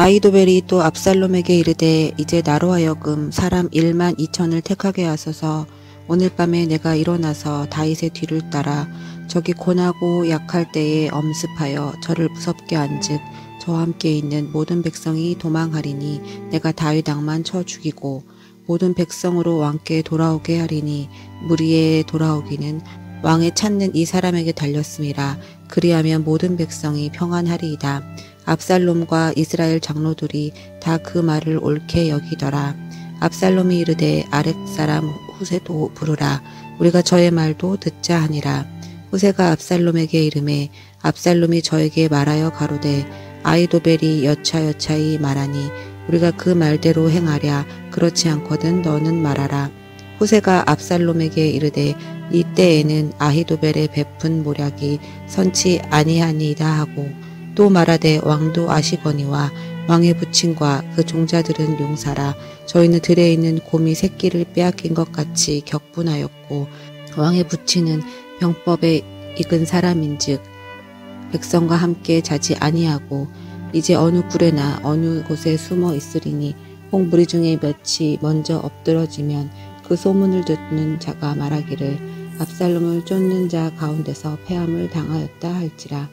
아히도벨이 또 압살롬에게 이르되 이제 나로 하여금 사람 12,000을 택하게 하소서. 오늘 밤에 내가 일어나서 다윗의 뒤를 따라 저기 고나고 약할 때에 엄습하여 저를 무섭게 한즉 저와 함께 있는 모든 백성이 도망하리니 내가 다윗 왕만 쳐 죽이고 모든 백성으로 왕께 돌아오게 하리니 무리에 돌아오기는 왕의 찾는 이 사람에게 달렸음이라. 그리하면 모든 백성이 평안하리이다. 압살롬과 이스라엘 장로들이 다 그 말을 옳게 여기더라. 압살롬이 이르되 아렉 사람 후세도 부르라. 우리가 저의 말도 듣자 하니라. 후세가 압살롬에게 이르매 압살롬이 저에게 말하여 가로되 아히도벨이 여차여차히 말하니 우리가 그 말대로 행하랴. 그렇지 않거든 너는 말하라. 후세가 압살롬에게 이르되 이때에는 아히도벨의 베푼 모략이 선치 아니하니이다 하고 또 말하되 왕도 아시거니와 왕의 부친과 그 종자들은 용사라. 저희는 들에 있는 곰이 새끼를 빼앗긴 것 같이 격분하였고 왕의 부친은 병법에 익은 사람인즉 백성과 함께 자지 아니하고 이제 어느 굴에나 어느 곳에 숨어 있으리니 혹 무리 중에 몇이 먼저 엎드러지면 그 소문을 듣는 자가 말하기를 압살롬을 쫓는 자 가운데서 패함을 당하였다 할지라.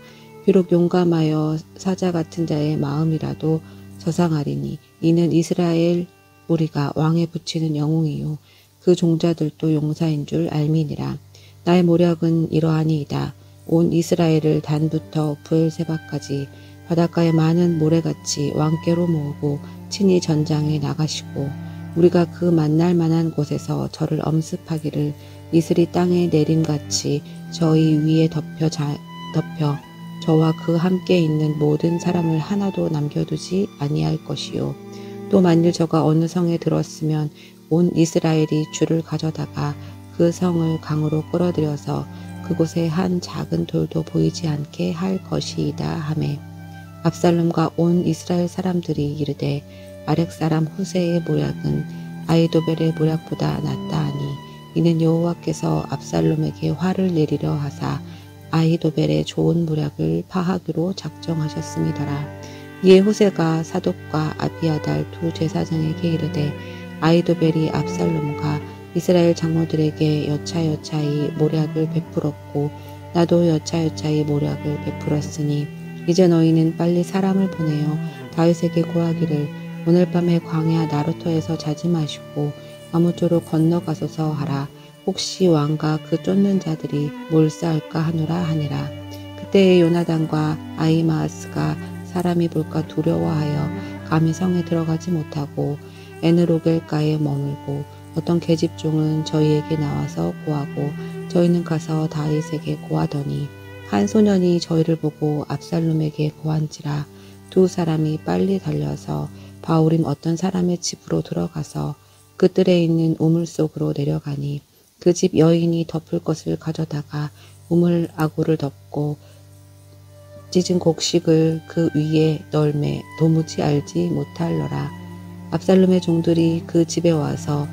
비록 용감하여 사자 같은 자의 마음이라도 저상하리니 이는 이스라엘 우리가 왕에 붙이는 영웅이요 그 종자들도 용사인 줄 알미니라. 나의 모략은 이러하니이다. 온 이스라엘을 단부터 브엘세바까지 바닷가의 많은 모래같이 왕께로 모으고 친히 전장에 나가시고 우리가 그 만날 만한 곳에서 저를 엄습하기를 이슬이 땅에 내림같이 저희 위에 덮여 저와 그 함께 있는 모든 사람을 하나도 남겨두지 아니할 것이요. 또 만일 저가 어느 성에 들었으면 온 이스라엘이 줄을 가져다가 그 성을 강으로 끌어들여서 그곳에 한 작은 돌도 보이지 않게 할 것이이다 하매 압살롬과 온 이스라엘 사람들이 이르되 아렉 사람 후세의 모략은 아히도벨의 모략보다 낫다 하니 이는 여호와께서 압살롬에게 화를 내리려 하사 아히도벨의 좋은 모략을 파하기로 작정하셨음이더라. 이에 후세가 사독과 아비아달 두 제사장에게 이르되 아히도벨이 압살롬과 이스라엘 장로들에게 여차여차히 모략을 베풀었고 나도 여차여차히 모략을 베풀었으니 이제 너희는 빨리 사람을 보내어 다윗에게 고하기를 오늘 밤에 광야 나루터에서 자지 마시고 아무쪼록 건너가소서 하라. 혹시 왕과 그 쫓는 자들이 몰사할까 하노라 하니라. 그때에 요나단과 아히마아스가 사람이 볼까 두려워하여 감히 성에 들어가지 못하고 에느로겔가에 머물고 어떤 계집종은 저희에게 나와서 고하고 저희는 가서 다윗에게 고하더니 한 소년이 저희를 보고 압살롬에게 고한지라. 두 사람이 빨리 달려서 바울임 어떤 사람의 집으로 들어가서 그 뜰에 있는 우물 속으로 내려가니 그 집 여인이 덮을 것을 가져다가 우물 아구를 덮고 찢은 곡식을 그 위에 널매 도무지 알지 못할러라. 압살롬의 종들이 그 집에 와서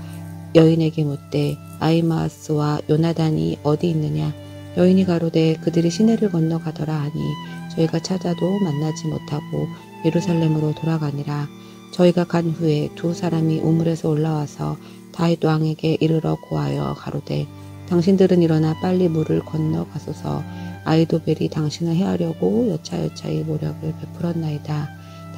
여인에게 묻되 아히마아스와 요나단이 어디 있느냐. 여인이 가로되 그들이 시내를 건너가더라 하니 저희가 찾아도 만나지 못하고 예루살렘으로 돌아가니라. 저희가 간 후에 두 사람이 우물에서 올라와서 다윗 왕에게 이르러 고하여 가로되 당신들은 일어나 빨리 물을 건너가소서. 아히도벨이 당신을 해하려고 여차여차히 모략을 베풀었나이다.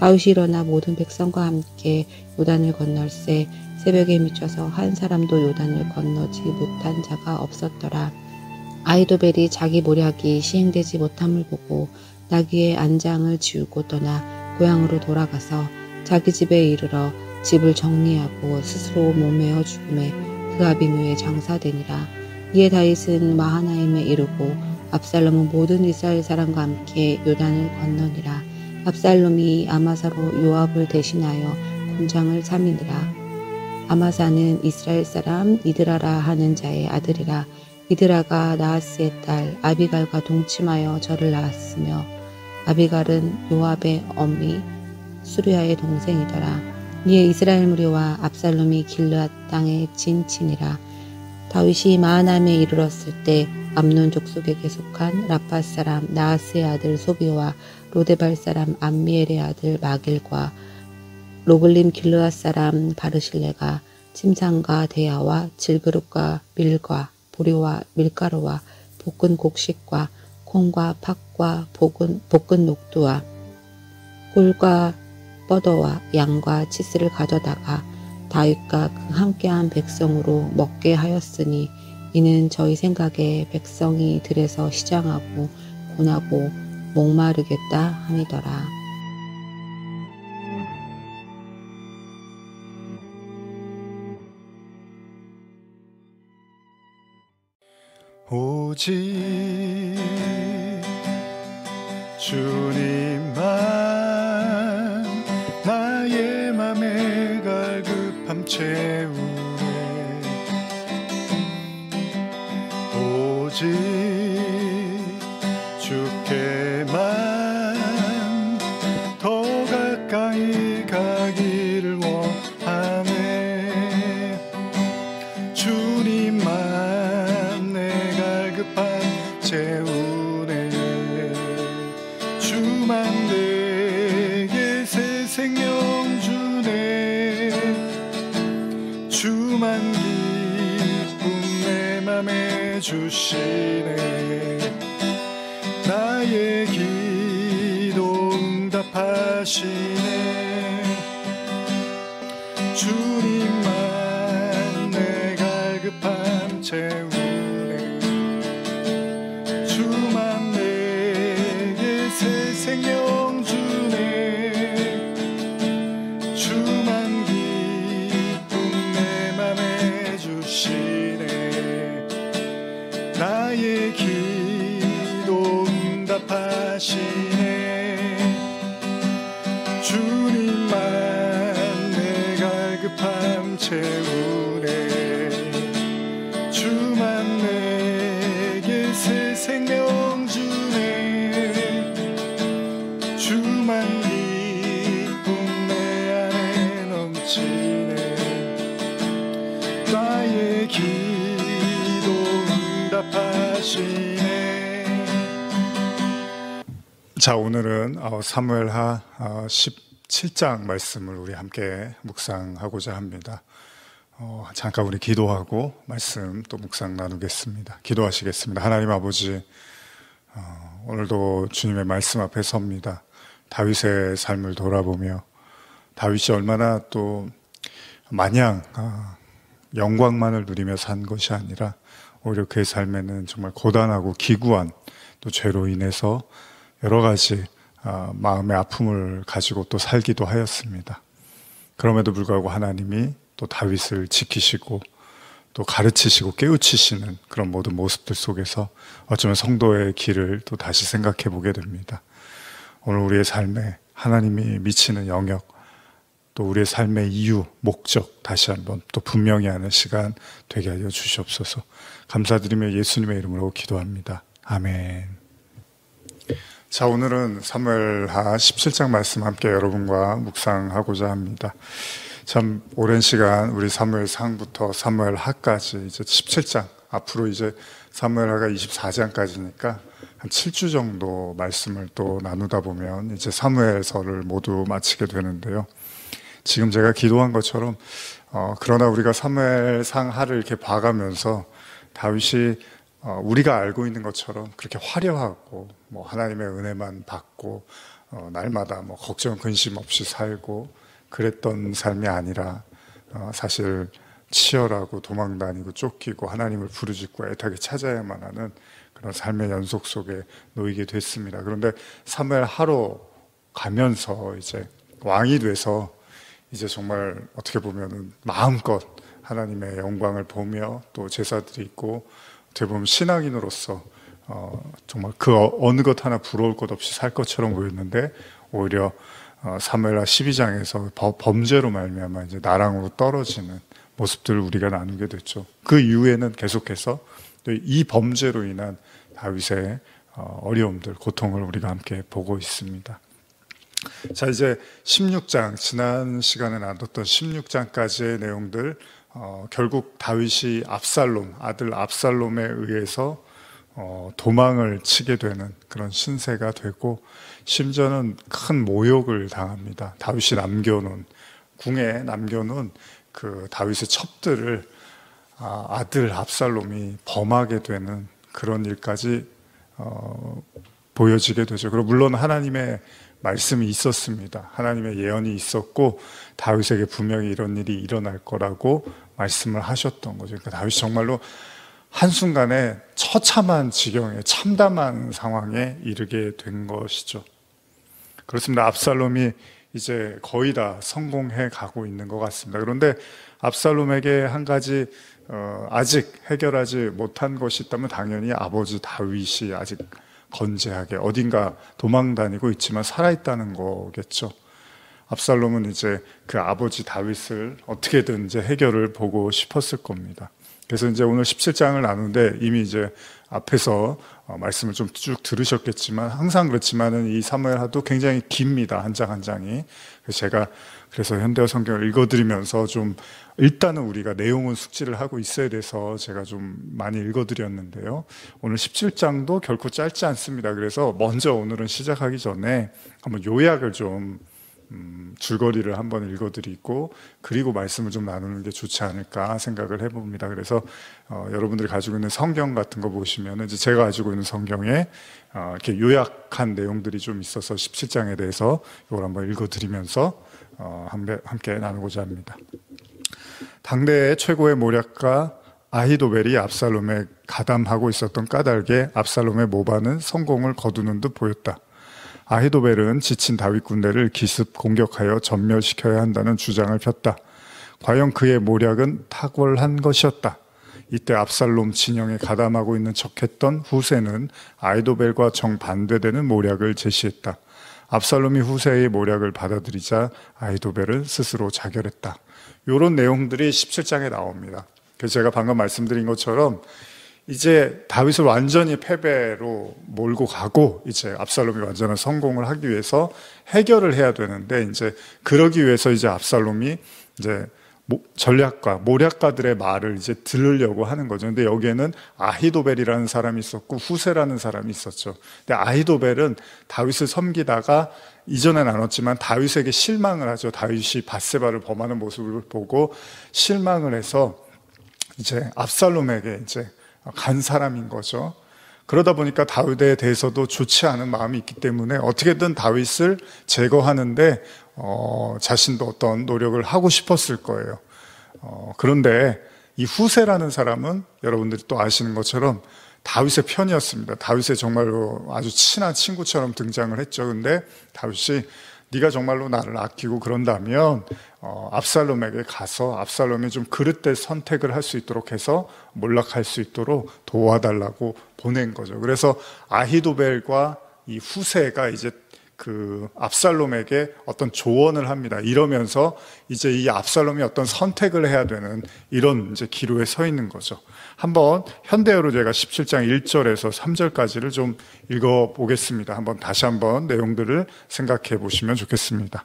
다윗이 일어나 모든 백성과 함께 요단을 건널새 새벽에 미쳐서 한 사람도 요단을 건너지 못한 자가 없었더라. 아히도벨이 자기 모략이 시행되지 못함을 보고 나귀의 안장을 지우고 떠나 고향으로 돌아가서 자기 집에 이르러 집을 정리하고 스스로 몸매어 죽음에 그 아비묘에 장사되니라. 이에 다윗은 마하나임에 이르고 압살롬은 모든 이스라엘 사람과 함께 요단을 건너니라. 압살롬이 아마사로 요압을 대신하여 군장을 삼이니라. 아마사는 이스라엘 사람 이드라라 하는 자의 아들이라. 이드라가 나하스의 딸 아비갈과 동침하여 저를 낳았으며 아비갈은 요압의 어미 수르야의 동생이더라. 이에 이스라엘 무리와 압살롬이 길르앗 땅에 진치니라. 다윗이 마하나임에 이르렀을 때 암논 족속에게 속한 라팟 사람 나하스의 아들 소비와 로데발 사람 암미엘의 아들 마길과 로글림 길르앗 사람 바르실레가 침상과 대야와 질그릇과 밀과 보리와 밀가루와 볶은 곡식과 콩과 팥과 볶은 녹두와 꿀과 뻐더와 양과 치스를 가져다가 다윗과 그 함께한 백성으로 먹게 하였으니 이는 저희 생각에 백성이 들에서 시장하고 고나고 목마르겠다 함이더라. 오직 주님만 나의 맘에 갈급함 채우네. 오직 주께만 더 가까이 가기를 원하네. 주님만 내 갈급함 채우네. 주만 내게 새 생명 주네. 주만 기쁨 내 맘에 주시네. 나의 기도 응답하시네. 주님만 내 갈급함 채우네. 주만 내게 새 생명 주네. 주만 기쁨 내 맘에 주시네. 나의 기도 응답하시네. 주님만 내 갈급함 채우네. 주만 내게 새 생명 주네. 주만 기쁨 내 안에 넘치네. 나의 기도 응답하시네. 자, 오늘은 사무엘하 17장 말씀을 우리 함께 묵상하고자 합니다. 잠깐 우리 기도하고 말씀 또 묵상 나누겠습니다. 기도하시겠습니다. 하나님 아버지, 오늘도 주님의 말씀 앞에 섭니다. 다윗의 삶을 돌아보며 다윗이 얼마나 또 마냥 영광만을 누리며 산 것이 아니라 오히려 그의 삶에는 정말 고단하고 기구한 또 죄로 인해서 여러 가지 마음의 아픔을 가지고 또 살기도 하였습니다. 그럼에도 불구하고 하나님이 또 다윗을 지키시고 또 가르치시고 깨우치시는 그런 모든 모습들 속에서 어쩌면 성도의 길을 또 다시 생각해 보게 됩니다. 오늘 우리의 삶에 하나님이 미치는 영역, 또 우리의 삶의 이유, 목적 다시 한번 또 분명히 하는 시간 되게 하여 주시옵소서. 감사드리며 예수님의 이름으로 기도합니다. 아멘. 자, 오늘은 사무엘하 17장 말씀 함께 여러분과 묵상하고자 합니다. 참 오랜 시간 우리 사무엘상부터 사무엘하까지 이제 17장, 앞으로 이제 사무엘하가 24장까지니까 한 7주 정도 말씀을 또 나누다 보면 이제 사무엘서를 모두 마치게 되는데요. 지금 제가 기도한 것처럼 그러나 우리가 사무엘상하를 이렇게 봐가면서 다윗이 우리가 알고 있는 것처럼 그렇게 화려하고 뭐 하나님의 은혜만 받고 날마다 뭐 걱정 근심 없이 살고 그랬던 삶이 아니라 사실 치열하고 도망다니고 쫓기고 하나님을 부르짖고 애타게 찾아야만 하는 그런 삶의 연속 속에 놓이게 됐습니다. 그런데 사무엘하로 가면서 이제 왕이 돼서 이제 정말 어떻게 보면은 마음껏 하나님의 영광을 보며 또 제사들이 있고 어떻게 보면 신앙인으로서 정말 그 어느 것 하나 부러울 것 없이 살 것처럼 보였는데 오히려 사무엘하 12장에서 범죄로 말미암아 이제 나랑으로 떨어지는 모습들을 우리가 나누게 됐죠. 그 이후에는 계속해서 또 이 범죄로 인한 다윗의 어려움들, 고통을 우리가 함께 보고 있습니다. 자, 이제 16장, 지난 시간에 나눴던 16장까지의 내용들, 결국 다윗이 아들 압살롬에 의해서 도망을 치게 되는 그런 신세가 되고, 심지어는 큰 모욕을 당합니다. 다윗이 궁에 남겨놓은 그 다윗의 첩들을 아들 압살롬이 범하게 되는 그런 일까지 보여지게 되죠. 그리고 물론 하나님의 말씀이 있었습니다. 하나님의 예언이 있었고 다윗에게 분명히 이런 일이 일어날 거라고 말씀을 하셨던 거죠. 그러니까 다윗이 정말로 한순간에 처참한 지경에, 참담한 상황에 이르게 된 것이죠. 그렇습니다. 압살롬이 이제 거의 다 성공해 가고 있는 것 같습니다. 그런데 압살롬에게 한 가지 아직 해결하지 못한 것이 있다면 당연히 아버지 다윗이 아직 건재하게 어딘가 도망 다니고 있지만 살아있다는 거겠죠. 압살롬은 이제 그 아버지 다윗을 어떻게든 이제 해결을 보고 싶었을 겁니다. 그래서 이제 오늘 17장을 나누는데 이미 이제 앞에서 말씀을 좀 쭉 들으셨겠지만 항상 그렇지만은 이 사무엘하도 굉장히 깁니다. 한 장 한 장이. 그래서 현대어 성경을 읽어드리면서 좀 일단은 우리가 내용은 숙지를 하고 있어야 돼서 제가 좀 많이 읽어드렸는데요. 오늘 17장도 결코 짧지 않습니다. 그래서 먼저 오늘은 시작하기 전에 한번 요약을 좀 줄거리를 한번 읽어드리고 그리고 말씀을 좀 나누는 게 좋지 않을까 생각을 해봅니다. 그래서 여러분들이 가지고 있는 성경 같은 거 보시면 이제 제가 가지고 있는 성경에 이렇게 요약한 내용들이 좀 있어서 17장에 대해서 이걸 한번 읽어드리면서 함께 나누고자 합니다. 당대의 최고의 모략가 아히도벨이 압살롬에 가담하고 있었던 까닭에 압살롬의 모반은 성공을 거두는 듯 보였다. 아히도벨은 지친 다윗 군대를 기습 공격하여 전멸시켜야 한다는 주장을 폈다. 과연 그의 모략은 탁월한 것이었다. 이때 압살롬 진영에 가담하고 있는 척했던 후세는 아히도벨과 정반대되는 모략을 제시했다. 압살롬이 후세의 모략을 받아들이자 아히도벨은 스스로 자결했다. 이런 내용들이 17장에 나옵니다. 그래서 제가 방금 말씀드린 것처럼 이제 다윗을 완전히 패배로 몰고 가고 이제 압살롬이 완전한 성공을 하기 위해서 해결을 해야 되는데 이제 그러기 위해서 이제 압살롬이 이제 전략가, 모략가들의 말을 이제 들으려고 하는 거죠. 근데 여기에는 아히도벨이라는 사람이 있었고 후세라는 사람이 있었죠. 근데 아히도벨은 다윗을 섬기다가 이전에 나눴지만 다윗에게 실망을 하죠. 다윗이 밧세바를 범하는 모습을 보고 실망을 해서 이제 압살롬에게 이제 간 사람인 거죠. 그러다 보니까 다윗에 대해서도 좋지 않은 마음이 있기 때문에 어떻게든 다윗을 제거하는데 자신도 어떤 노력을 하고 싶었을 거예요. 그런데 이 후세라는 사람은 여러분들이 또 아시는 것처럼 다윗의 편이었습니다. 다윗의 정말로 아주 친한 친구처럼 등장을 했죠. 근데 다윗이 네가 정말로 나를 아끼고 그런다면 압살롬에게 가서 압살롬이 좀 그릇될 선택을 할 수 있도록 해서 몰락할 수 있도록 도와달라고 보낸 거죠. 그래서 아히도벨과 이 후세가 이제 그 압살롬에게 어떤 조언을 합니다. 이러면서 이제 이 압살롬이 어떤 선택을 해야 되는 이런 이제 기로에 서 있는 거죠. 한번 현대어로 제가 17장 1절에서 3절까지를 좀 읽어보겠습니다. 다시 한번 내용들을 생각해 보시면 좋겠습니다.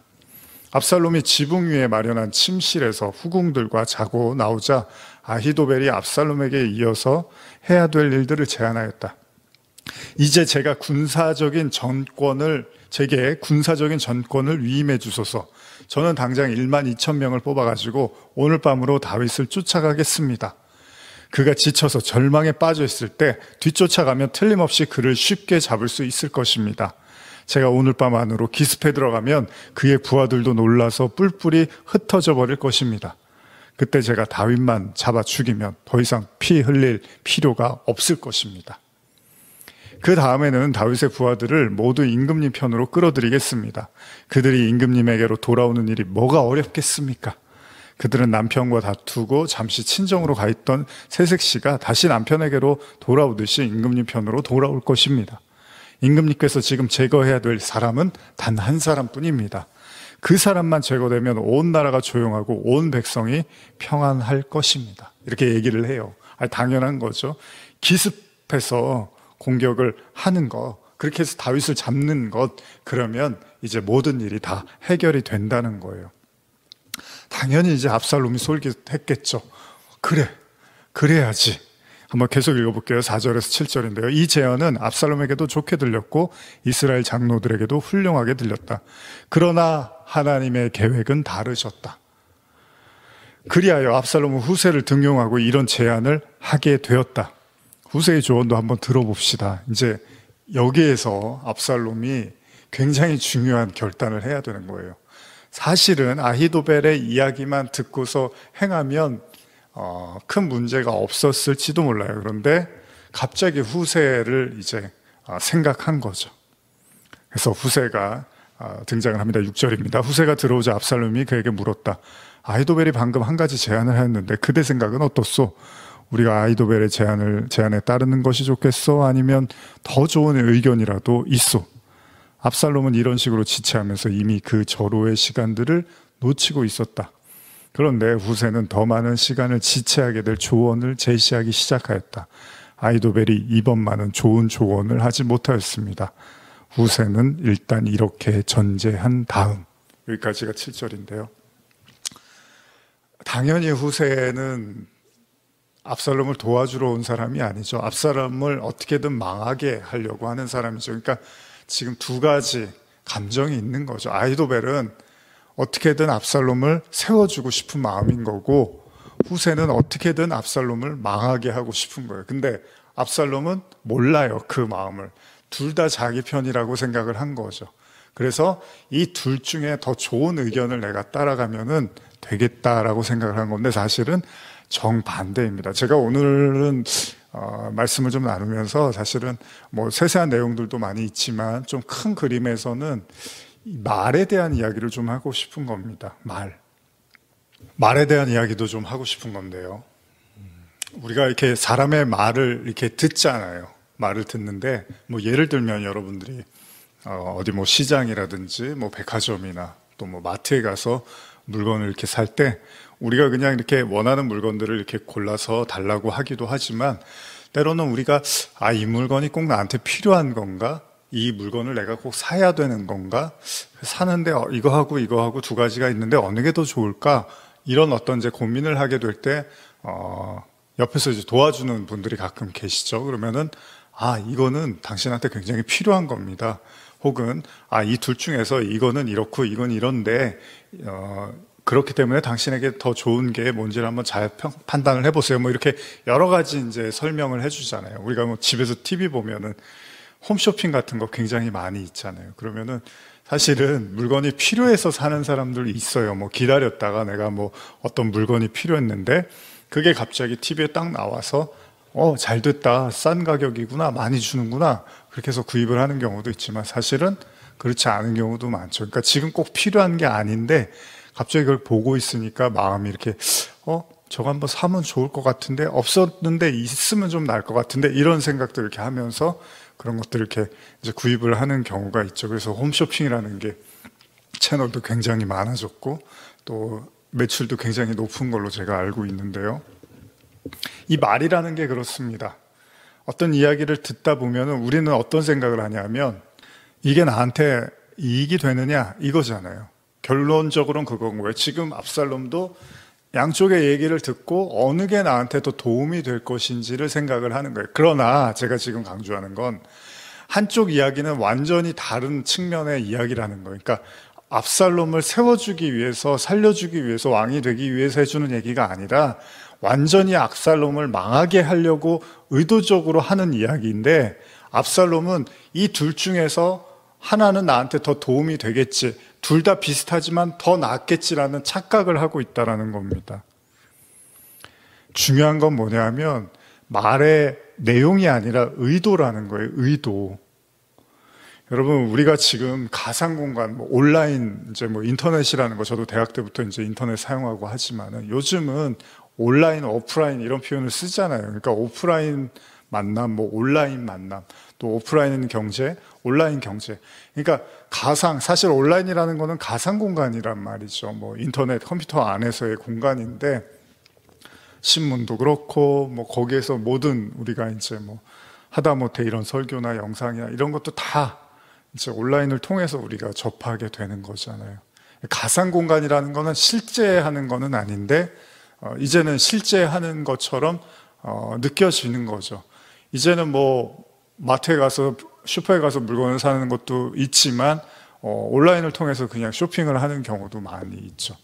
압살롬이 지붕 위에 마련한 침실에서 후궁들과 자고 나오자 아히도벨이 압살롬에게 이어서 해야 될 일들을 제안하였다. 이제 제게 군사적인 전권을 위임해 주소서. 저는 당장 12,000명을 뽑아가지고 오늘 밤으로 다윗을 쫓아가겠습니다. 그가 지쳐서 절망에 빠져 있을 때 뒤쫓아가면 틀림없이 그를 쉽게 잡을 수 있을 것입니다. 제가 오늘 밤 안으로 기습해 들어가면 그의 부하들도 놀라서 뿔뿔이 흩어져 버릴 것입니다. 그때 제가 다윗만 잡아 죽이면 더 이상 피 흘릴 필요가 없을 것입니다. 그 다음에는 다윗의 부하들을 모두 임금님 편으로 끌어들이겠습니다. 그들이 임금님에게로 돌아오는 일이 뭐가 어렵겠습니까? 그들은 남편과 다투고 잠시 친정으로 가 있던 새색시가 다시 남편에게로 돌아오듯이 임금님 편으로 돌아올 것입니다. 임금님께서 지금 제거해야 될 사람은 단 한 사람뿐입니다. 그 사람만 제거되면 온 나라가 조용하고 온 백성이 평안할 것입니다. 이렇게 얘기를 해요. 당연한 거죠. 기습해서 공격을 하는 것, 그렇게 해서 다윗을 잡는 것, 그러면 이제 모든 일이 다 해결이 된다는 거예요. 당연히 이제 압살롬이 솔깃했겠죠. 그래야지. 한번 계속 읽어볼게요. 4절에서 7절인데요. 이 제안은 압살롬에게도 좋게 들렸고 이스라엘 장로들에게도 훌륭하게 들렸다. 그러나 하나님의 계획은 다르셨다. 그리하여 압살롬은 후세를 등용하고 이런 제안을 하게 되었다. 후세의 조언도 한번 들어봅시다. 이제 여기에서 압살롬이 굉장히 중요한 결단을 해야 되는 거예요. 사실은 아히도벨의 이야기만 듣고서 행하면 큰 문제가 없었을지도 몰라요. 그런데 갑자기 후세를 이제 생각한 거죠. 그래서 후세가 등장을 합니다. 6절입니다. 후세가 들어오자 압살롬이 그에게 물었다. 아히도벨이 방금 한 가지 제안을 했는데 그대 생각은 어떻소? 우리가 아히도벨의 제안에 따르는 것이 좋겠소? 아니면 더 좋은 의견이라도 있소? 압살롬은 이런 식으로 지체하면서 이미 그 절호의 시간들을 놓치고 있었다. 그런데 후세는 더 많은 시간을 지체하게 될 조언을 제시하기 시작하였다. 아히도벨이 이번만은 좋은 조언을 하지 못하였습니다. 후세는 일단 이렇게 전제한 다음, 여기까지가 7절인데요. 당연히 후세는 압살롬을 도와주러 온 사람이 아니죠. 압살롬을 어떻게든 망하게 하려고 하는 사람이죠. 그러니까 지금 두 가지 감정이 있는 거죠. 아히도벨은 어떻게든 압살롬을 세워주고 싶은 마음인 거고, 후세는 어떻게든 압살롬을 망하게 하고 싶은 거예요. 근데 압살롬은 몰라요, 그 마음을. 둘 다 자기 편이라고 생각을 한 거죠. 그래서 이 둘 중에 더 좋은 의견을 내가 따라가면은 되겠다라고 생각을 한 건데, 사실은 정반대입니다. 제가 오늘은 말씀을 좀 나누면서 사실은 뭐 세세한 내용들도 많이 있지만 좀 큰 그림에서는 말에 대한 이야기를 좀 하고 싶은 겁니다. 말에 대한 이야기도 좀 하고 싶은 건데요. 우리가 이렇게 사람의 말을 이렇게 듣잖아요. 말을 듣는데, 뭐 예를 들면 여러분들이 어디 뭐 시장이라든지 뭐 백화점이나 또 뭐 마트에 가서 물건을 이렇게 살 때 우리가 그냥 이렇게 원하는 물건들을 이렇게 골라서 달라고 하기도 하지만, 때로는 우리가 이 물건이 꼭 나한테 필요한 건가? 이 물건을 내가 꼭 사야 되는 건가? 사는데 이거하고 이거하고 두 가지가 있는데 어느 게 더 좋을까? 이런 어떤 이제 고민을 하게 될 때 옆에서 이제 도와주는 분들이 가끔 계시죠. 그러면은 이거는 당신한테 굉장히 필요한 겁니다. 혹은 이 둘 중에서 이거는 이렇고 이건 이런데 그렇기 때문에 당신에게 더 좋은 게 뭔지를 한번 잘 판단을 해보세요. 뭐 이렇게 여러 가지 이제 설명을 해주잖아요. 우리가 뭐 집에서 TV 보면은 홈쇼핑 같은 거 굉장히 많이 있잖아요. 그러면은 사실은 물건이 필요해서 사는 사람들이 있어요. 뭐 기다렸다가 내가 뭐 어떤 물건이 필요했는데 그게 갑자기 TV에 딱 나와서 잘 됐다, 싼 가격이구나, 많이 주는구나, 그렇게 해서 구입을 하는 경우도 있지만 사실은 그렇지 않은 경우도 많죠. 그러니까 지금 꼭 필요한 게 아닌데 갑자기 그걸 보고 있으니까 마음이 이렇게 저거 한번 사면 좋을 것 같은데, 없었는데 있으면 좀 나을 것 같은데, 이런 생각들 이렇게 하면서 그런 것들을 이렇게 이제 구입을 하는 경우가 있죠. 그래서 홈쇼핑이라는 게 채널도 굉장히 많아졌고 또 매출도 굉장히 높은 걸로 제가 알고 있는데요. 이 말이라는 게 그렇습니다. 어떤 이야기를 듣다 보면 우리는 어떤 생각을 하냐면 이게 나한테 이익이 되느냐 이거잖아요. 결론적으로는 그건 거예요. 지금 압살롬도 양쪽의 얘기를 듣고 어느 게 나한테 더 도움이 될 것인지를 생각을 하는 거예요. 그러나 제가 지금 강조하는 건 한쪽 이야기는 완전히 다른 측면의 이야기라는 거예요. 그러니까 압살롬을 세워주기 위해서, 살려주기 위해서, 왕이 되기 위해서 해주는 얘기가 아니라 완전히 압살롬을 망하게 하려고 의도적으로 하는 이야기인데, 압살롬은 이 둘 중에서 하나는 나한테 더 도움이 되겠지, 둘 다 비슷하지만 더 낫겠지라는 착각을 하고 있다는 겁니다. 중요한 건 뭐냐면 말의 내용이 아니라 의도라는 거예요. 의도. 여러분, 우리가 지금 가상 공간, 뭐 온라인, 이제 뭐 인터넷이라는 거, 저도 대학 때부터 이제 인터넷 사용하고 하지만은 요즘은 온라인, 오프라인 이런 표현을 쓰잖아요. 그러니까 오프라인 만남, 뭐 온라인 만남, 또 오프라인 경제, 온라인 경제. 그러니까 가상, 사실 온라인이라는 거는 가상 공간이란 말이죠. 뭐 인터넷, 컴퓨터 안에서의 공간인데, 신문도 그렇고, 뭐 거기에서 모든 우리가 이제 뭐 하다못해 이런 설교나 영상이나 이런 것도 다 이제 온라인을 통해서 우리가 접하게 되는 거잖아요. 가상 공간이라는 거는 실제 하는 거는 아닌데, 이제는 실제 하는 것처럼 느껴지는 거죠. 이제는 뭐 마트에 가서 슈퍼에 가서 물건을 사는 것도 있지만 온라인을 통해서 그냥 쇼핑을 하는 경우도 많이 있죠.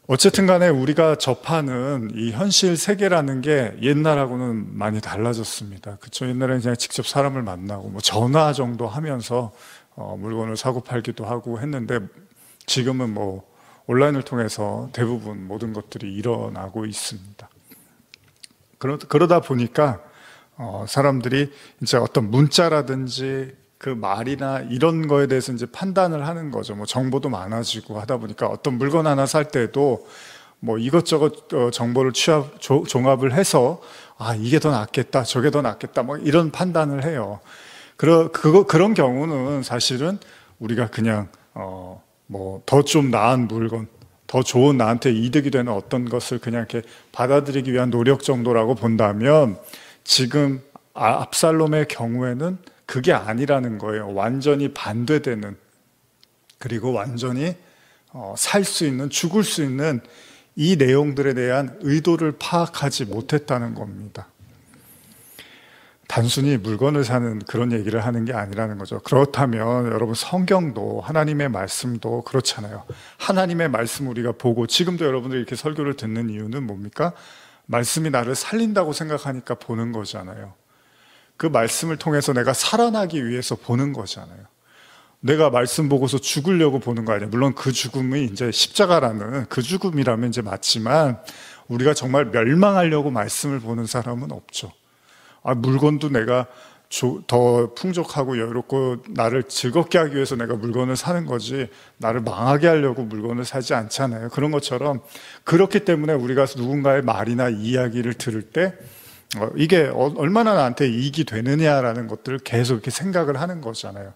어쨌든 간에 우리가 접하는 이 현실 세계라는 게 옛날하고는 많이 달라졌습니다. 그쵸? 옛날에는 그냥 직접 사람을 만나고 뭐 전화 정도 하면서 물건을 사고 팔기도 하고 했는데 지금은 뭐 온라인을 통해서 대부분 모든 것들이 일어나고 있습니다. 그러다 보니까 사람들이 이제 어떤 문자라든지 그 말이나 이런 거에 대해서 이제 판단을 하는 거죠. 뭐 정보도 많아지고 하다 보니까 어떤 물건 하나 살 때도 뭐 이것저것 정보를 종합을 해서 이게 더 낫겠다, 저게 더 낫겠다, 뭐 이런 판단을 해요. 그런 경우는 사실은 우리가 그냥 뭐 더 좀 나은 물건, 더 좋은 나한테 이득이 되는 어떤 것을 그냥 이렇게 받아들이기 위한 노력 정도라고 본다면 지금 압살롬의 경우에는 그게 아니라는 거예요. 완전히 반대되는, 그리고 완전히 살 수 있는, 죽을 수 있는 이 내용들에 대한 의도를 파악하지 못했다는 겁니다. 단순히 물건을 사는 그런 얘기를 하는 게 아니라는 거죠. 그렇다면 여러분 성경도 하나님의 말씀도 그렇잖아요. 하나님의 말씀 우리가 보고 지금도 여러분들이 이렇게 설교를 듣는 이유는 뭡니까? 말씀이 나를 살린다고 생각하니까 보는 거잖아요. 그 말씀을 통해서 내가 살아나기 위해서 보는 거잖아요. 내가 말씀 보고서 죽으려고 보는 거 아니에요. 물론 그 죽음이 이제 십자가라는 그 죽음이라면 이제 맞지만 우리가 정말 멸망하려고 말씀을 보는 사람은 없죠. 물건도 내가 더 풍족하고 여유롭고 나를 즐겁게 하기 위해서 내가 물건을 사는 거지 나를 망하게 하려고 물건을 사지 않잖아요. 그런 것처럼 그렇기 때문에 우리가 누군가의 말이나 이야기를 들을 때 이게 얼마나 나한테 이익이 되느냐라는 것들을 계속 이렇게 생각을 하는 거잖아요.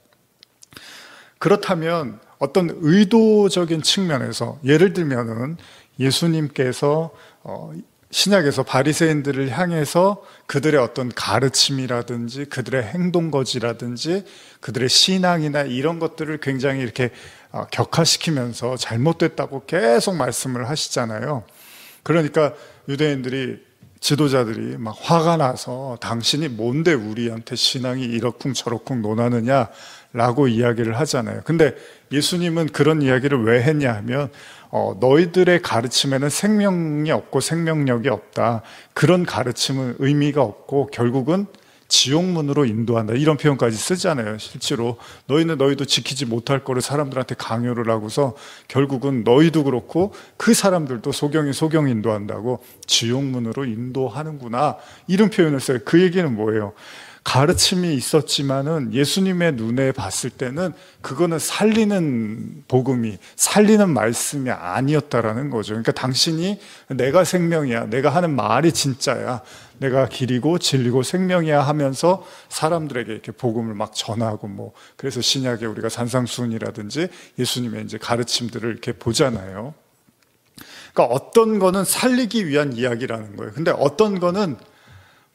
그렇다면 어떤 의도적인 측면에서 예를 들면은 예수님께서 신약에서 바리새인들을 향해서 그들의 어떤 가르침이라든지 그들의 행동거지라든지 그들의 신앙이나 이런 것들을 굉장히 이렇게 격화시키면서 잘못됐다고 계속 말씀을 하시잖아요. 그러니까 유대인들이 지도자들이 막 화가 나서 당신이 뭔데 우리한테 신앙이 이러쿵저러쿵 논하느냐라고 이야기를 하잖아요. 근데 예수님은 그런 이야기를 왜 했냐 하면 너희들의 가르침에는 생명이 없고 생명력이 없다. 그런 가르침은 의미가 없고 결국은 지옥문으로 인도한다. 이런 표현까지 쓰잖아요. 실제로 너희도 지키지 못할 거를 사람들한테 강요를 하고서 결국은 너희도 그렇고 그 사람들도 소경 인도한다고 지옥문으로 인도하는구나. 이런 표현을 써요. 그 얘기는 뭐예요? 가르침이 있었지만은 예수님의 눈에 봤을 때는 그거는 살리는 복음이, 살리는 말씀이 아니었다라는 거죠. 그러니까 당신이 내가 생명이야, 내가 하는 말이 진짜야, 내가 길이고 진리고 생명이야 하면서 사람들에게 이렇게 복음을 막 전하고 뭐 그래서 신약에 우리가 산상수훈이라든지 예수님의 이제 가르침들을 이렇게 보잖아요. 그러니까 어떤 거는 살리기 위한 이야기라는 거예요. 근데 어떤 거는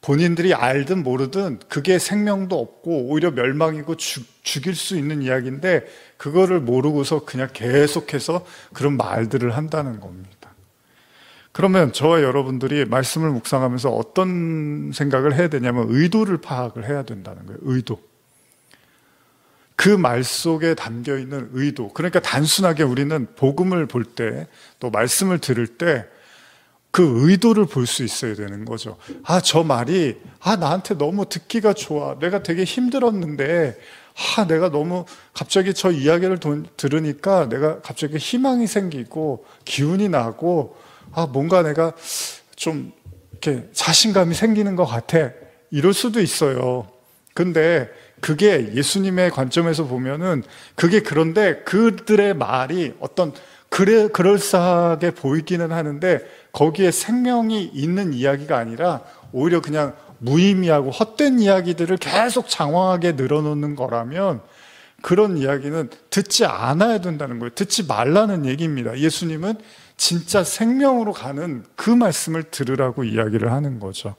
본인들이 알든 모르든 그게 생명도 없고 오히려 멸망이고 죽일 수 있는 이야기인데 그거를 모르고서 그냥 계속해서 그런 말들을 한다는 겁니다. 그러면 저와 여러분들이 말씀을 묵상하면서 어떤 생각을 해야 되냐면 의도를 파악을 해야 된다는 거예요. 의도. 그 말 속에 담겨있는 의도. 그러니까 단순하게 우리는 복음을 볼 때 또 말씀을 들을 때 그 의도를 볼 수 있어야 되는 거죠. 저 말이 나한테 너무 듣기가 좋아. 내가 되게 힘들었는데 내가 너무 갑자기 저 이야기를 들으니까 내가 갑자기 희망이 생기고 기운이 나고 뭔가 내가 좀 이렇게 자신감이 생기는 것 같아. 이럴 수도 있어요. 근데 그게 예수님의 관점에서 보면은 그게 그런데 그들의 말이 어떤 그럴싸하게 보이기는 하는데 거기에 생명이 있는 이야기가 아니라 오히려 그냥 무의미하고 헛된 이야기들을 계속 장황하게 늘어놓는 거라면 그런 이야기는 듣지 않아야 된다는 거예요. 듣지 말라는 얘기입니다. 예수님은 진짜 생명으로 가는 그 말씀을 들으라고 이야기를 하는 거죠.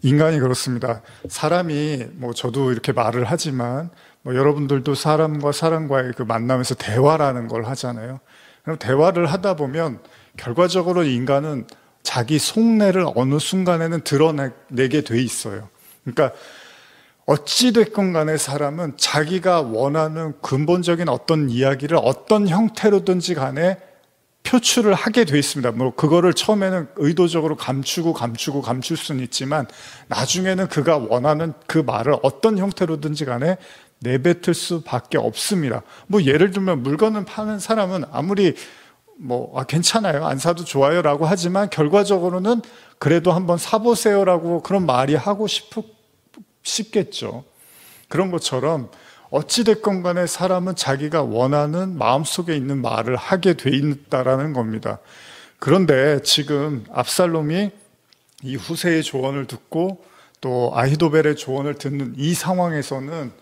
인간이 그렇습니다. 사람이 저도 이렇게 말을 하지만 여러분들도 사람과 사람과의 그 만남에서 대화라는 걸 하잖아요. 그럼 대화를 하다 보면 결과적으로 인간은 자기 속내를 어느 순간에는 드러내게 돼 있어요. 그러니까 어찌됐건 간에 사람은 자기가 원하는 근본적인 어떤 이야기를 어떤 형태로든지 간에 표출을 하게 돼 있습니다. 뭐 그거를 처음에는 의도적으로 감출 수는 있지만 나중에는 그가 원하는 그 말을 어떤 형태로든지 간에 내뱉을 수밖에 없습니다. 뭐 예를 들면 물건을 파는 사람은 아무리 괜찮아요, 안 사도 좋아요 라고 하지만 결과적으로는 그래도 한번 사보세요 라고 그런 말이 하고 싶겠죠. 그런 것처럼 어찌됐건 간에 사람은 자기가 원하는 마음속에 있는 말을 하게 돼 있다라는 겁니다. 그런데 지금 압살롬이 이 후세의 조언을 듣고 또 아히도벨의 조언을 듣는 이 상황에서는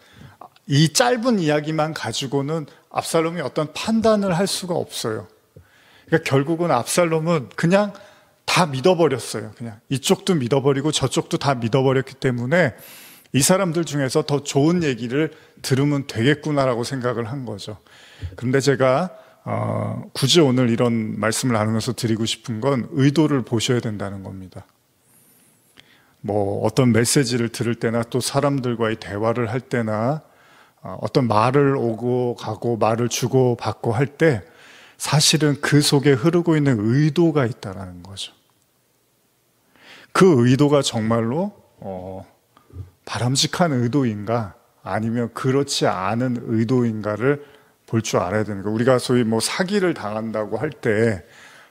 이 짧은 이야기만 가지고는 압살롬이 어떤 판단을 할 수가 없어요. 그러니까 결국은 압살롬은 그냥 다 믿어버렸어요. 그냥 이쪽도 믿어버리고 저쪽도 다 믿어버렸기 때문에 이 사람들 중에서 더 좋은 얘기를 들으면 되겠구나라고 생각을 한 거죠. 그런데 제가 굳이 오늘 이런 말씀을 나누면서 드리고 싶은 건 의도를 보셔야 된다는 겁니다. 어떤 메시지를 들을 때나 또 사람들과의 대화를 할 때나 어떤 말을 오고 가고 말을 주고 받고 할 때 사실은 그 속에 흐르고 있는 의도가 있다는 거죠. 그 의도가 정말로 바람직한 의도인가 아니면 그렇지 않은 의도인가를 볼 줄 알아야 되는 거예요. 우리가 소위 사기를 당한다고 할 때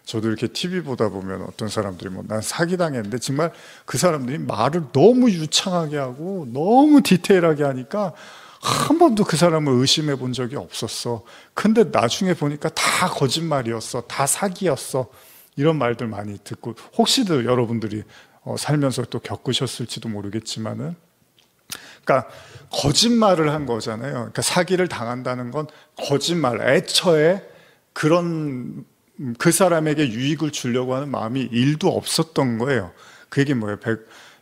저도 이렇게 TV 보다 보면 어떤 사람들이 난 사기당했는데 정말 그 사람들이 말을 너무 유창하게 하고 너무 디테일하게 하니까 한 번도 그 사람을 의심해 본 적이 없었어. 근데 나중에 보니까 다 거짓말이었어. 다 사기였어. 이런 말들 많이 듣고 혹시도 여러분들이 살면서 또 겪으셨을지도 모르겠지만은 그러니까 거짓말을 한 거잖아요. 그러니까 사기를 당한다는 건 거짓말, 애초에 그런 그 사람에게 유익을 주려고 하는 마음이 1도 없었던 거예요. 그 얘기 뭐예요?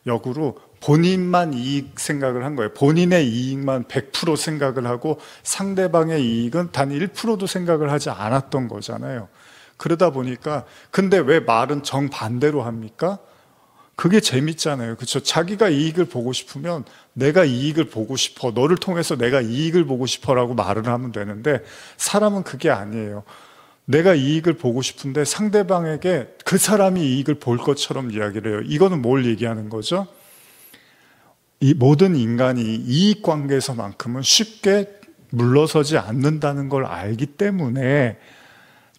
역으로 본인만 이익 생각을 한 거예요. 본인의 이익만 100% 생각을 하고 상대방의 이익은 단 1%도 생각을 하지 않았던 거잖아요. 그러다 보니까 근데 왜 말은 정반대로 합니까? 그게 재밌잖아요. 그렇죠? 자기가 이익을 보고 싶으면 내가 이익을 보고 싶어. 너를 통해서 내가 이익을 보고 싶어라고 말을 하면 되는데 사람은 그게 아니에요. 내가 이익을 보고 싶은데 상대방에게 그 사람이 이익을 볼 것처럼 이야기를 해요. 이거는 뭘 얘기하는 거죠? 이 모든 인간이 이익관계에서만큼은 쉽게 물러서지 않는다는 걸 알기 때문에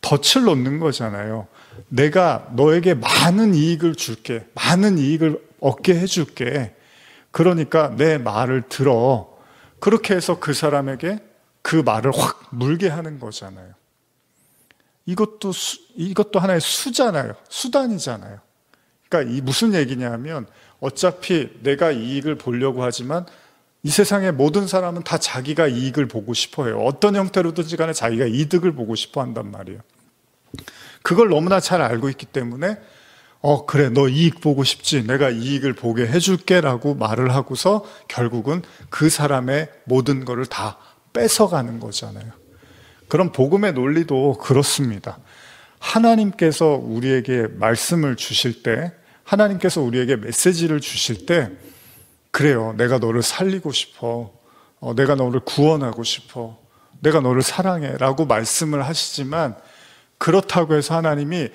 덫을 놓는 거잖아요. 내가 너에게 많은 이익을 줄게. 많은 이익을 얻게 해줄게. 그러니까 내 말을 들어. 그렇게 해서 그 사람에게 그 말을 확 물게 하는 거잖아요. 이것도 하나의 수잖아요. 수단이잖아요. 그러니까 이 무슨 얘기냐면 어차피 내가 이익을 보려고 하지만 이 세상의 모든 사람은 다 자기가 이익을 보고 싶어 해요. 어떤 형태로든지 간에 자기가 이득을 보고 싶어 한단 말이에요. 그걸 너무나 잘 알고 있기 때문에 그래, 너 이익 보고 싶지? 내가 이익을 보게 해줄게 라고 말을 하고서 결국은 그 사람의 모든 거를 다 뺏어가는 거잖아요. 그럼 복음의 논리도 그렇습니다. 하나님께서 우리에게 말씀을 주실 때, 하나님께서 우리에게 메시지를 주실 때, 그래요, 내가 너를 살리고 싶어, 내가 너를 구원하고 싶어, 내가 너를 사랑해 라고 말씀을 하시지만, 그렇다고 해서 하나님이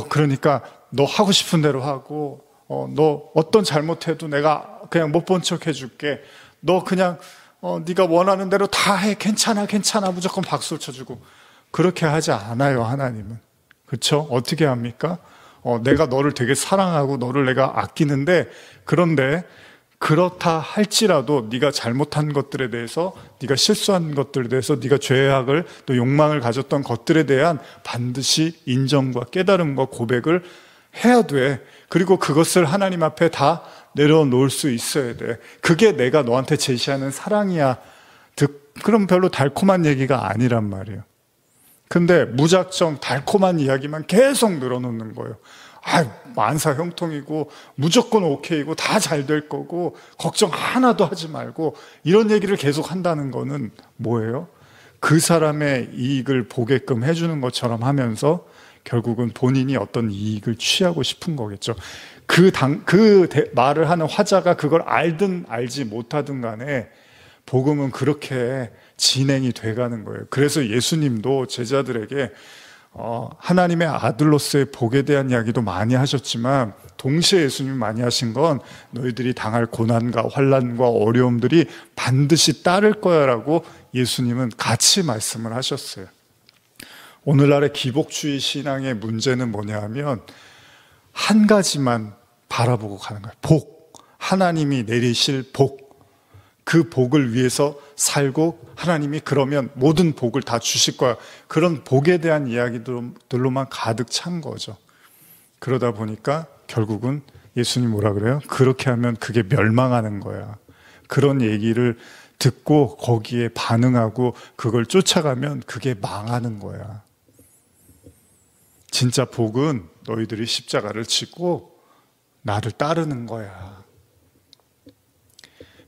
그러니까 너 하고 싶은 대로 하고 너 어떤 잘못해도 내가 그냥 못 본 척 해줄게. 너 그냥 네가 원하는 대로 다 해. 괜찮아 무조건 박수를 쳐주고. 그렇게 하지 않아요, 하나님은. 그렇죠? 어떻게 합니까? 내가 너를 되게 사랑하고 너를 내가 아끼는데, 그런데 그렇다 할지라도 네가 잘못한 것들에 대해서, 네가 실수한 것들에 대해서, 네가 죄악을 또 욕망을 가졌던 것들에 대한 반드시 인정과 깨달음과 고백을 해야 돼. 그리고 그것을 하나님 앞에 다 내려놓을 수 있어야 돼. 그게 내가 너한테 제시하는 사랑이야. 그럼 별로 달콤한 얘기가 아니란 말이에요. 근데 무작정 달콤한 이야기만 계속 늘어놓는 거예요. 만사 형통이고 무조건 오케이고 다 잘 될 거고 걱정 하나도 하지 말고, 이런 얘기를 계속 한다는 거는 뭐예요? 그 사람의 이익을 보게끔 해주는 것처럼 하면서 결국은 본인이 어떤 이익을 취하고 싶은 거겠죠. 말을 하는 화자가 그걸 알든 알지 못하든 간에 복음은 그렇게 진행이 돼가는 거예요. 그래서 예수님도 제자들에게 하나님의 아들로서의 복에 대한 이야기도 많이 하셨지만 동시에 예수님이 많이 하신 건 너희들이 당할 고난과 환난과 어려움들이 반드시 따를 거야 라고 예수님은 같이 말씀을 하셨어요. 오늘날의 기복주의 신앙의 문제는 뭐냐 하면 한 가지만 바라보고 가는 거예요. 복, 하나님이 내리실 복, 그 복을 위해서 살고 하나님이 그러면 모든 복을 다 주실 거야. 그런 복에 대한 이야기들로만 가득 찬 거죠. 그러다 보니까 결국은 예수님 뭐라 그래요? 그렇게 하면 그게 멸망하는 거야. 그런 얘기를 듣고 거기에 반응하고 그걸 쫓아가면 그게 망하는 거야. 진짜 복은 너희들이 십자가를 지고 나를 따르는 거야.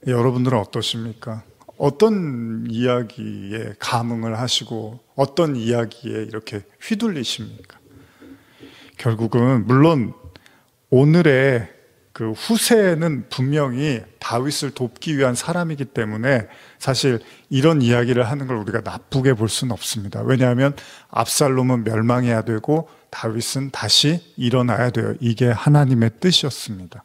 여러분들은 어떠십니까? 어떤 이야기에 감흥을 하시고 어떤 이야기에 이렇게 휘둘리십니까? 결국은 물론 오늘의 그 후세는 분명히 다윗을 돕기 위한 사람이기 때문에 사실 이런 이야기를 하는 걸 우리가 나쁘게 볼 수는 없습니다. 왜냐하면 압살롬은 멸망해야 되고 다윗은 다시 일어나야 돼요. 이게 하나님의 뜻이었습니다.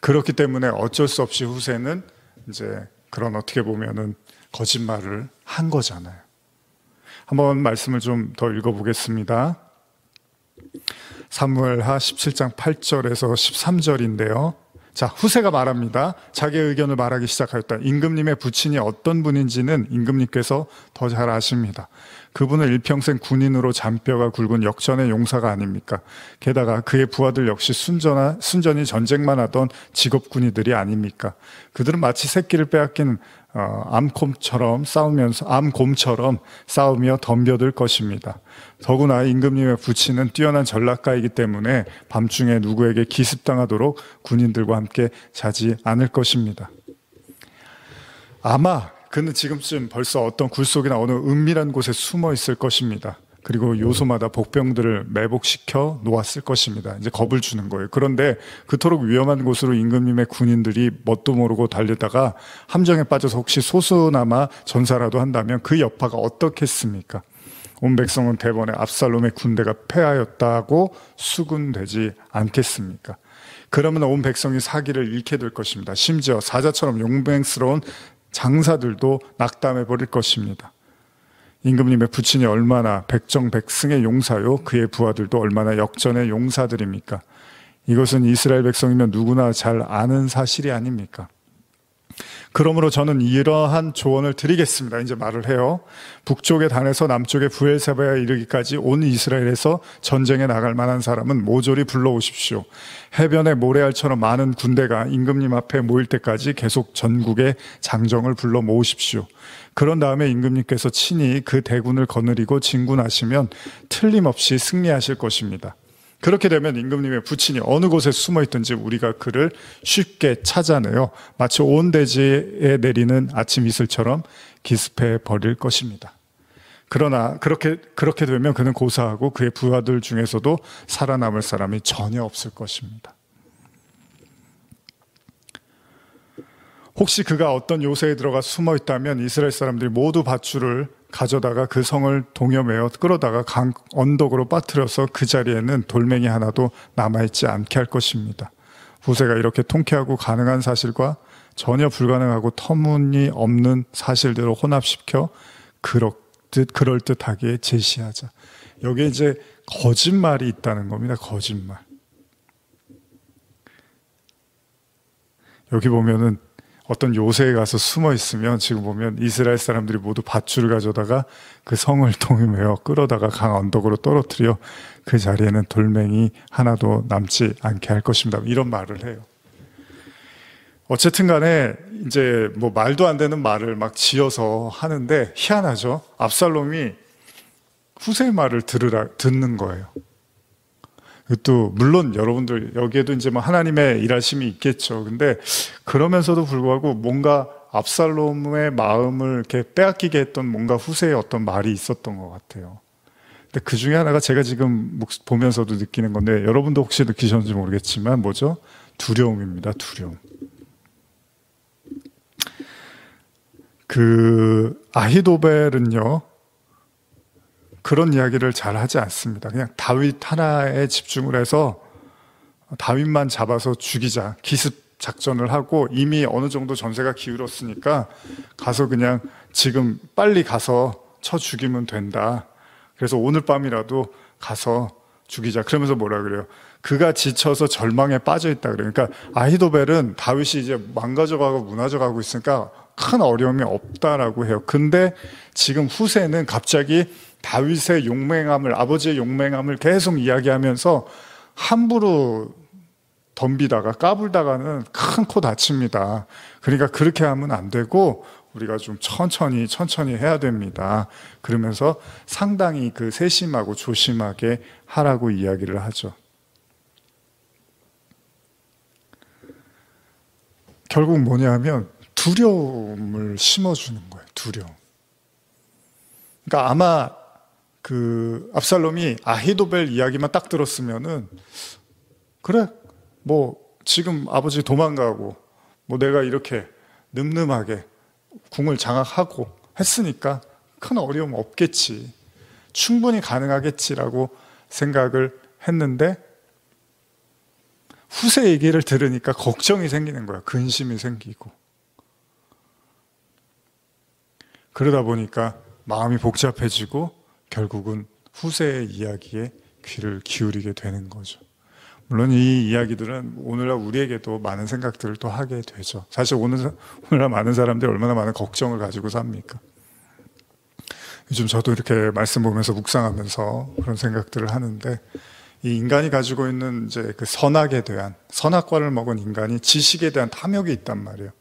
그렇기 때문에 어쩔 수 없이 후세는 이제 그런 어떻게 보면은 거짓말을 한 거잖아요. 한번 말씀을 좀 더 읽어보겠습니다. 사무엘하 17장 8절에서 13절인데요. 자, 후세가 말합니다. 자기의 의견을 말하기 시작하였다. 임금님의 부친이 어떤 분인지는 임금님께서 더 잘 아십니다. 그분은 일평생 군인으로 잔뼈가 굵은 역전의 용사가 아닙니까? 게다가 그의 부하들 역시 순전히 전쟁만 하던 직업군이들이 아닙니까? 그들은 마치 새끼를 빼앗긴 암곰처럼 싸우며 덤벼들 것입니다. 더구나 임금님의 부친은 뛰어난 전략가이기 때문에 밤중에 누구에게 기습당하도록 군인들과 함께 자지 않을 것입니다. 아마 그는 지금쯤 벌써 어떤 굴속이나 어느 은밀한 곳에 숨어 있을 것입니다. 그리고 요소마다 복병들을 매복시켜 놓았을 것입니다. 이제 겁을 주는 거예요. 그런데 그토록 위험한 곳으로 임금님의 군인들이 뭣도 모르고 달려다가 함정에 빠져서 혹시 소수나마 전사라도 한다면 그 여파가 어떻겠습니까? 온 백성은 대번에 압살롬의 군대가 패하였다고 수군되지 않겠습니까? 그러면 온 백성이 사기를 잃게 될 것입니다. 심지어 사자처럼 용맹스러운 장사들도 낙담해 버릴 것입니다. 임금님의 부친이 얼마나 백정백승의 용사요, 그의 부하들도 얼마나 역전의 용사들입니까? 이것은 이스라엘 백성이면 누구나 잘 아는 사실이 아닙니까? 그러므로 저는 이러한 조언을 드리겠습니다. 이제 말을 해요. 북쪽의 단에서 남쪽의 브엘세바에 이르기까지 온 이스라엘에서 전쟁에 나갈 만한 사람은 모조리 불러오십시오. 해변의 모래알처럼 많은 군대가 임금님 앞에 모일 때까지 계속 전국의 장정을 불러 모으십시오. 그런 다음에 임금님께서 친히 그 대군을 거느리고 진군하시면 틀림없이 승리하실 것입니다. 그렇게 되면 임금님의 부친이 어느 곳에 숨어 있든지 우리가 그를 쉽게 찾아내어 마치 온 대지에 내리는 아침 이슬처럼 기습해 버릴 것입니다. 그러나 그렇게 되면 그는 고사하고 그의 부하들 중에서도 살아남을 사람이 전혀 없을 것입니다. 혹시 그가 어떤 요새에 들어가 숨어 있다면 이스라엘 사람들이 모두 밧줄을 가져다가 그 성을 동여매어 끌어다가 강 언덕으로 빠뜨려서 그 자리에는 돌멩이 하나도 남아있지 않게 할 것입니다. 후세가 이렇게 통쾌하고 가능한 사실과 전혀 불가능하고 터무니없는 사실들을 혼합시켜 그럴듯하게 제시하자. 여기에 이제 거짓말이 있다는 겁니다. 거짓말. 여기 보면은 어떤 요새에 가서 숨어 있으면 지금 보면 이스라엘 사람들이 모두 밧줄을 가져다가 그 성을 동여매어 끌어다가 강 언덕으로 떨어뜨려 그 자리에는 돌멩이 하나도 남지 않게 할 것입니다. 이런 말을 해요. 어쨌든 간에 이제 뭐 말도 안 되는 말을 막 지어서 하는데 희한하죠. 압살롬이 후세의 말을 듣는 거예요. 또 물론 여러분들 여기에도 이제 뭐 하나님의 일하심이 있겠죠. 근데 그러면서도 불구하고 뭔가 압살롬의 마음을 이렇게 빼앗기게 했던 뭔가 후세의 어떤 말이 있었던 것 같아요. 근데 그 중에 하나가 제가 지금 보면서도 느끼는 건데 여러분도 혹시 느끼셨는지 모르겠지만 뭐죠? 두려움입니다. 두려움. 그 아히도벨은요 그런 이야기를 잘 하지 않습니다. 그냥 다윗 하나에 집중을 해서 다윗만 잡아서 죽이자 기습 작전을 하고 이미 어느 정도 전세가 기울었으니까 가서 그냥 지금 빨리 가서 쳐 죽이면 된다. 그래서 오늘 밤이라도 가서 죽이자. 그러면서 뭐라 그래요? 그가 지쳐서 절망에 빠져 있다 그래요. 그러니까 아히도벨은 다윗이 이제 망가져가고 무너져가고 있으니까 큰 어려움이 없다라고 해요. 근데 지금 후세는 갑자기 다윗의 용맹함을, 아버지의 용맹함을 계속 이야기하면서 함부로 덤비다가 까불다가는 큰 코 다칩니다. 그러니까 그렇게 하면 안 되고 우리가 좀 천천히 해야 됩니다. 그러면서 상당히 그 세심하고 조심하게 하라고 이야기를 하죠. 결국 뭐냐면 두려움을 심어주는 거예요. 두려움. 그러니까 아마 그 압살롬이 아히도벨 이야기만 딱 들었으면은 그래 뭐 지금 아버지 도망가고 뭐 내가 이렇게 늠름하게 궁을 장악하고 했으니까 큰 어려움 없겠지, 충분히 가능하겠지라고 생각을 했는데 후세 얘기를 들으니까 걱정이 생기는 거야. 근심이 생기고. 그러다 보니까 마음이 복잡해지고 결국은 후세의 이야기에 귀를 기울이게 되는 거죠. 물론 이 이야기들은 오늘날 우리에게도 많은 생각들을 또 하게 되죠. 사실 오늘날 많은 사람들이 얼마나 많은 걱정을 가지고 삽니까? 요즘 저도 이렇게 말씀 보면서 묵상하면서 그런 생각들을 하는데 이 인간이 가지고 있는 이제 그 선악에 대한, 선악과를 먹은 인간이 지식에 대한 탐욕이 있단 말이에요.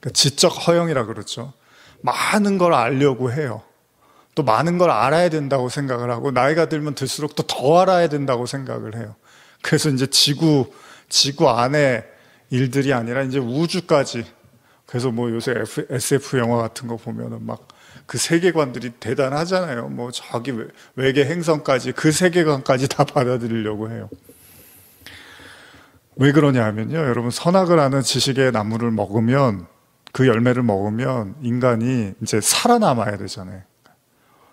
그러니까 지적 허영이라 그러죠. 많은 걸 알려고 해요. 또 많은 걸 알아야 된다고 생각을 하고 나이가 들면 들수록 또 더 알아야 된다고 생각을 해요. 그래서 이제 지구 안에 일들이 아니라 이제 우주까지. 그래서 뭐 요새 SF 영화 같은 거 보면은 막 그 세계관들이 대단하잖아요. 뭐 저기 외계 행성까지 그 세계관까지 다 받아들이려고 해요. 왜 그러냐 하면요. 여러분 선악을 아는 지식의 나무를 먹으면, 그 열매를 먹으면 인간이 이제 살아남아야 되잖아요.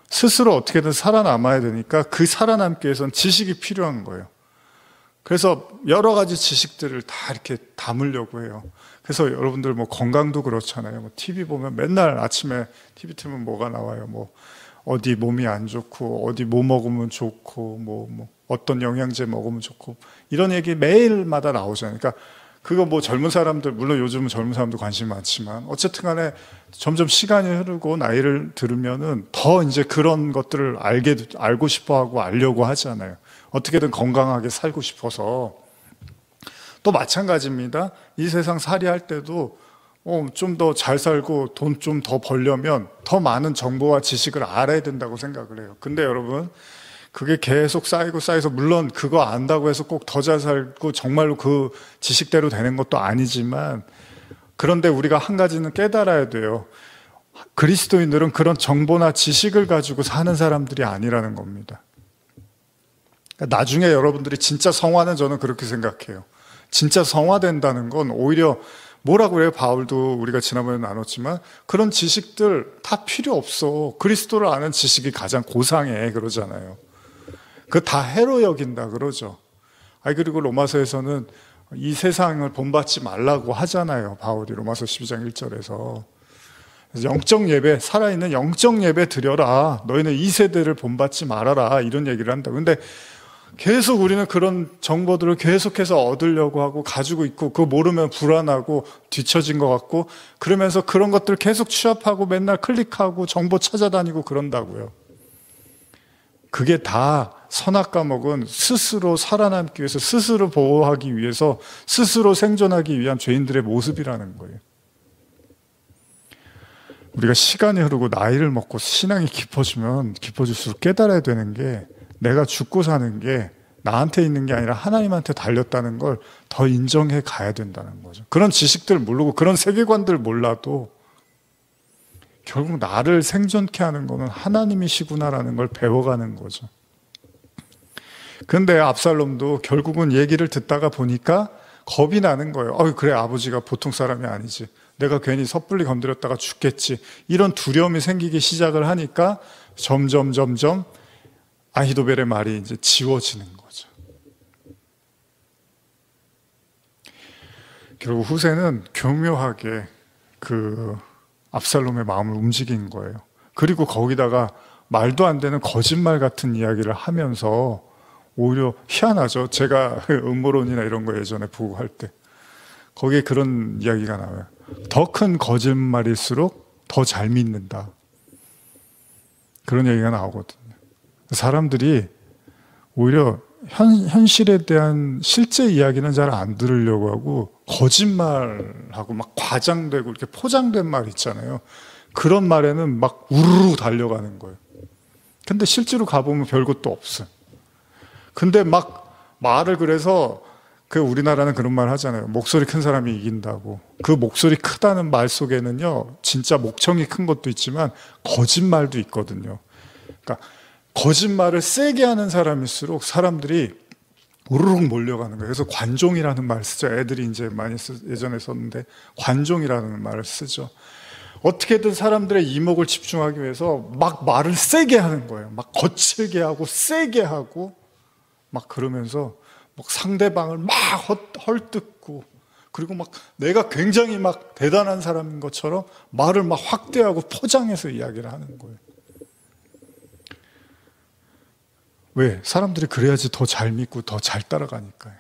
스스로 어떻게든 살아남아야 되니까 그 살아남기 위해서는 지식이 필요한 거예요. 그래서 여러 가지 지식들을 다 이렇게 담으려고 해요. 그래서 여러분들 뭐 건강도 그렇잖아요. 뭐 TV 보면 맨날 아침에 TV 틀면 뭐가 나와요. 뭐 어디 몸이 안 좋고 어디 뭐 먹으면 좋고 뭐 어떤 영양제 먹으면 좋고 이런 얘기 매일마다 나오잖아요. 그러니까 그거 뭐 젊은 사람들, 물론 요즘은 젊은 사람도 관심이 많지만 어쨌든 간에 점점 시간이 흐르고 나이를 들으면은 더 이제 그런 것들을 알고 싶어 하고 알려고 하잖아요. 어떻게든 건강하게 살고 싶어서. 또 마찬가지입니다. 이 세상 살이할 때도 좀 더 잘 살고 돈 좀 더 벌려면 더 많은 정보와 지식을 알아야 된다고 생각을 해요. 근데 여러분 그게 계속 쌓여서 물론 그거 안다고 해서 꼭 더 잘 살고 정말로 그 지식대로 되는 것도 아니지만, 그런데 우리가 한 가지는 깨달아야 돼요. 그리스도인들은 그런 정보나 지식을 가지고 사는 사람들이 아니라는 겁니다. 나중에 여러분들이 진짜 성화는 저는 그렇게 생각해요. 진짜 성화된다는 건 오히려 뭐라고 그래요? 바울도 우리가 지난번에 나눴지만 그런 지식들 다 필요 없어. 그리스도를 아는 지식이 가장 고상해 그러잖아요. 그거 다 해로 여긴다 그러죠. 그리고 로마서에서는 이 세상을 본받지 말라고 하잖아요. 바울이 로마서 12장 1절에서. 영적 예배, 살아있는 영적 예배 드려라. 너희는 이 세대를 본받지 말아라. 이런 얘기를 한다. 근데 계속 우리는 그런 정보들을 계속해서 얻으려고 하고 가지고 있고, 그거 모르면 불안하고 뒤처진 것 같고, 그러면서 그런 것들 계속 취합하고 맨날 클릭하고 정보 찾아다니고 그런다고요. 그게 다 선악 과목은 스스로 살아남기 위해서, 스스로 보호하기 위해서, 스스로 생존하기 위한 죄인들의 모습이라는 거예요. 우리가 시간이 흐르고 나이를 먹고 신앙이 깊어질수록 깨달아야 되는 게, 내가 죽고 사는 게 나한테 있는 게 아니라 하나님한테 달렸다는 걸 더 인정해 가야 된다는 거죠. 그런 지식들 모르고 그런 세계관들 몰라도 결국 나를 생존케 하는 거는 하나님이시구나라는 걸 배워가는 거죠. 근데 압살롬도 결국은 얘기를 듣다가 보니까 겁이 나는 거예요. 그래, 아버지가 보통 사람이 아니지. 내가 괜히 섣불리 건드렸다가 죽겠지. 이런 두려움이 생기기 시작을 하니까 점점 아히도벨의 말이 이제 지워지는 거죠. 결국 후세는 교묘하게 그 압살롬의 마음을 움직인 거예요. 그리고 거기다가 말도 안 되는 거짓말 같은 이야기를 하면서 오히려 희한하죠. 제가 음모론이나 이런 거 예전에 보고 할 때 거기에 그런 이야기가 나와요. 더 큰 거짓말일수록 더 잘 믿는다. 그런 얘기가 나오거든요. 사람들이 오히려 현실에 대한 실제 이야기는 잘 안 들으려고 하고 거짓말하고 막 과장되고 이렇게 포장된 말 있잖아요. 그런 말에는 막 우르르 달려가는 거예요. 근데 실제로 가보면 별것도 없어요. 근데 막 말을 그래서 우리나라는 그런 말 하잖아요. 목소리 큰 사람이 이긴다고. 그 목소리 크다는 말 속에는요, 진짜 목청이 큰 것도 있지만 거짓말도 있거든요. 그러니까 거짓말을 세게 하는 사람일수록 사람들이 우르륵 몰려가는 거예요. 그래서 관종이라는 말을 쓰죠. 애들이 이제 많이 예전에 썼는데 관종이라는 말을 쓰죠. 어떻게든 사람들의 이목을 집중하기 위해서 막 말을 세게 하는 거예요. 막 거칠게 하고 세게 하고 막 그러면서 막 상대방을 막 헐뜯고, 그리고 막 내가 굉장히 막 대단한 사람인 것처럼 말을 막 확대하고 포장해서 이야기를 하는 거예요. 왜? 사람들이 그래야지 더 잘 믿고 더 잘 따라가니까요.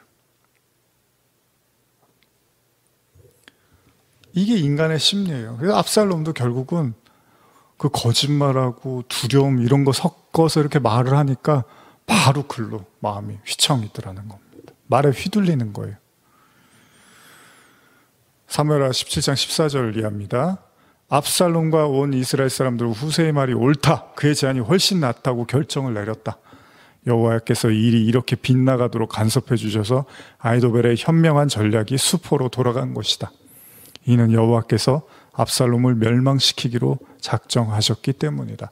이게 인간의 심리예요. 그래서 압살롬도 결국은 그 거짓말하고 두려움 이런 거 섞어서 이렇게 말을 하니까 바로 글로 마음이 휘청이더라는 겁니다. 말에 휘둘리는 거예요. 사무엘하 17장 14절 이하입니다. 압살롬과 온 이스라엘 사람들은 후세의 말이 옳다, 그의 제안이 훨씬 낫다고 결정을 내렸다. 여호와께서 일이 이렇게 빗나가도록 간섭해 주셔서 아히도벨의 현명한 전략이 수포로 돌아간 것이다. 이는 여호와께서 압살롬을 멸망시키기로 작정하셨기 때문이다.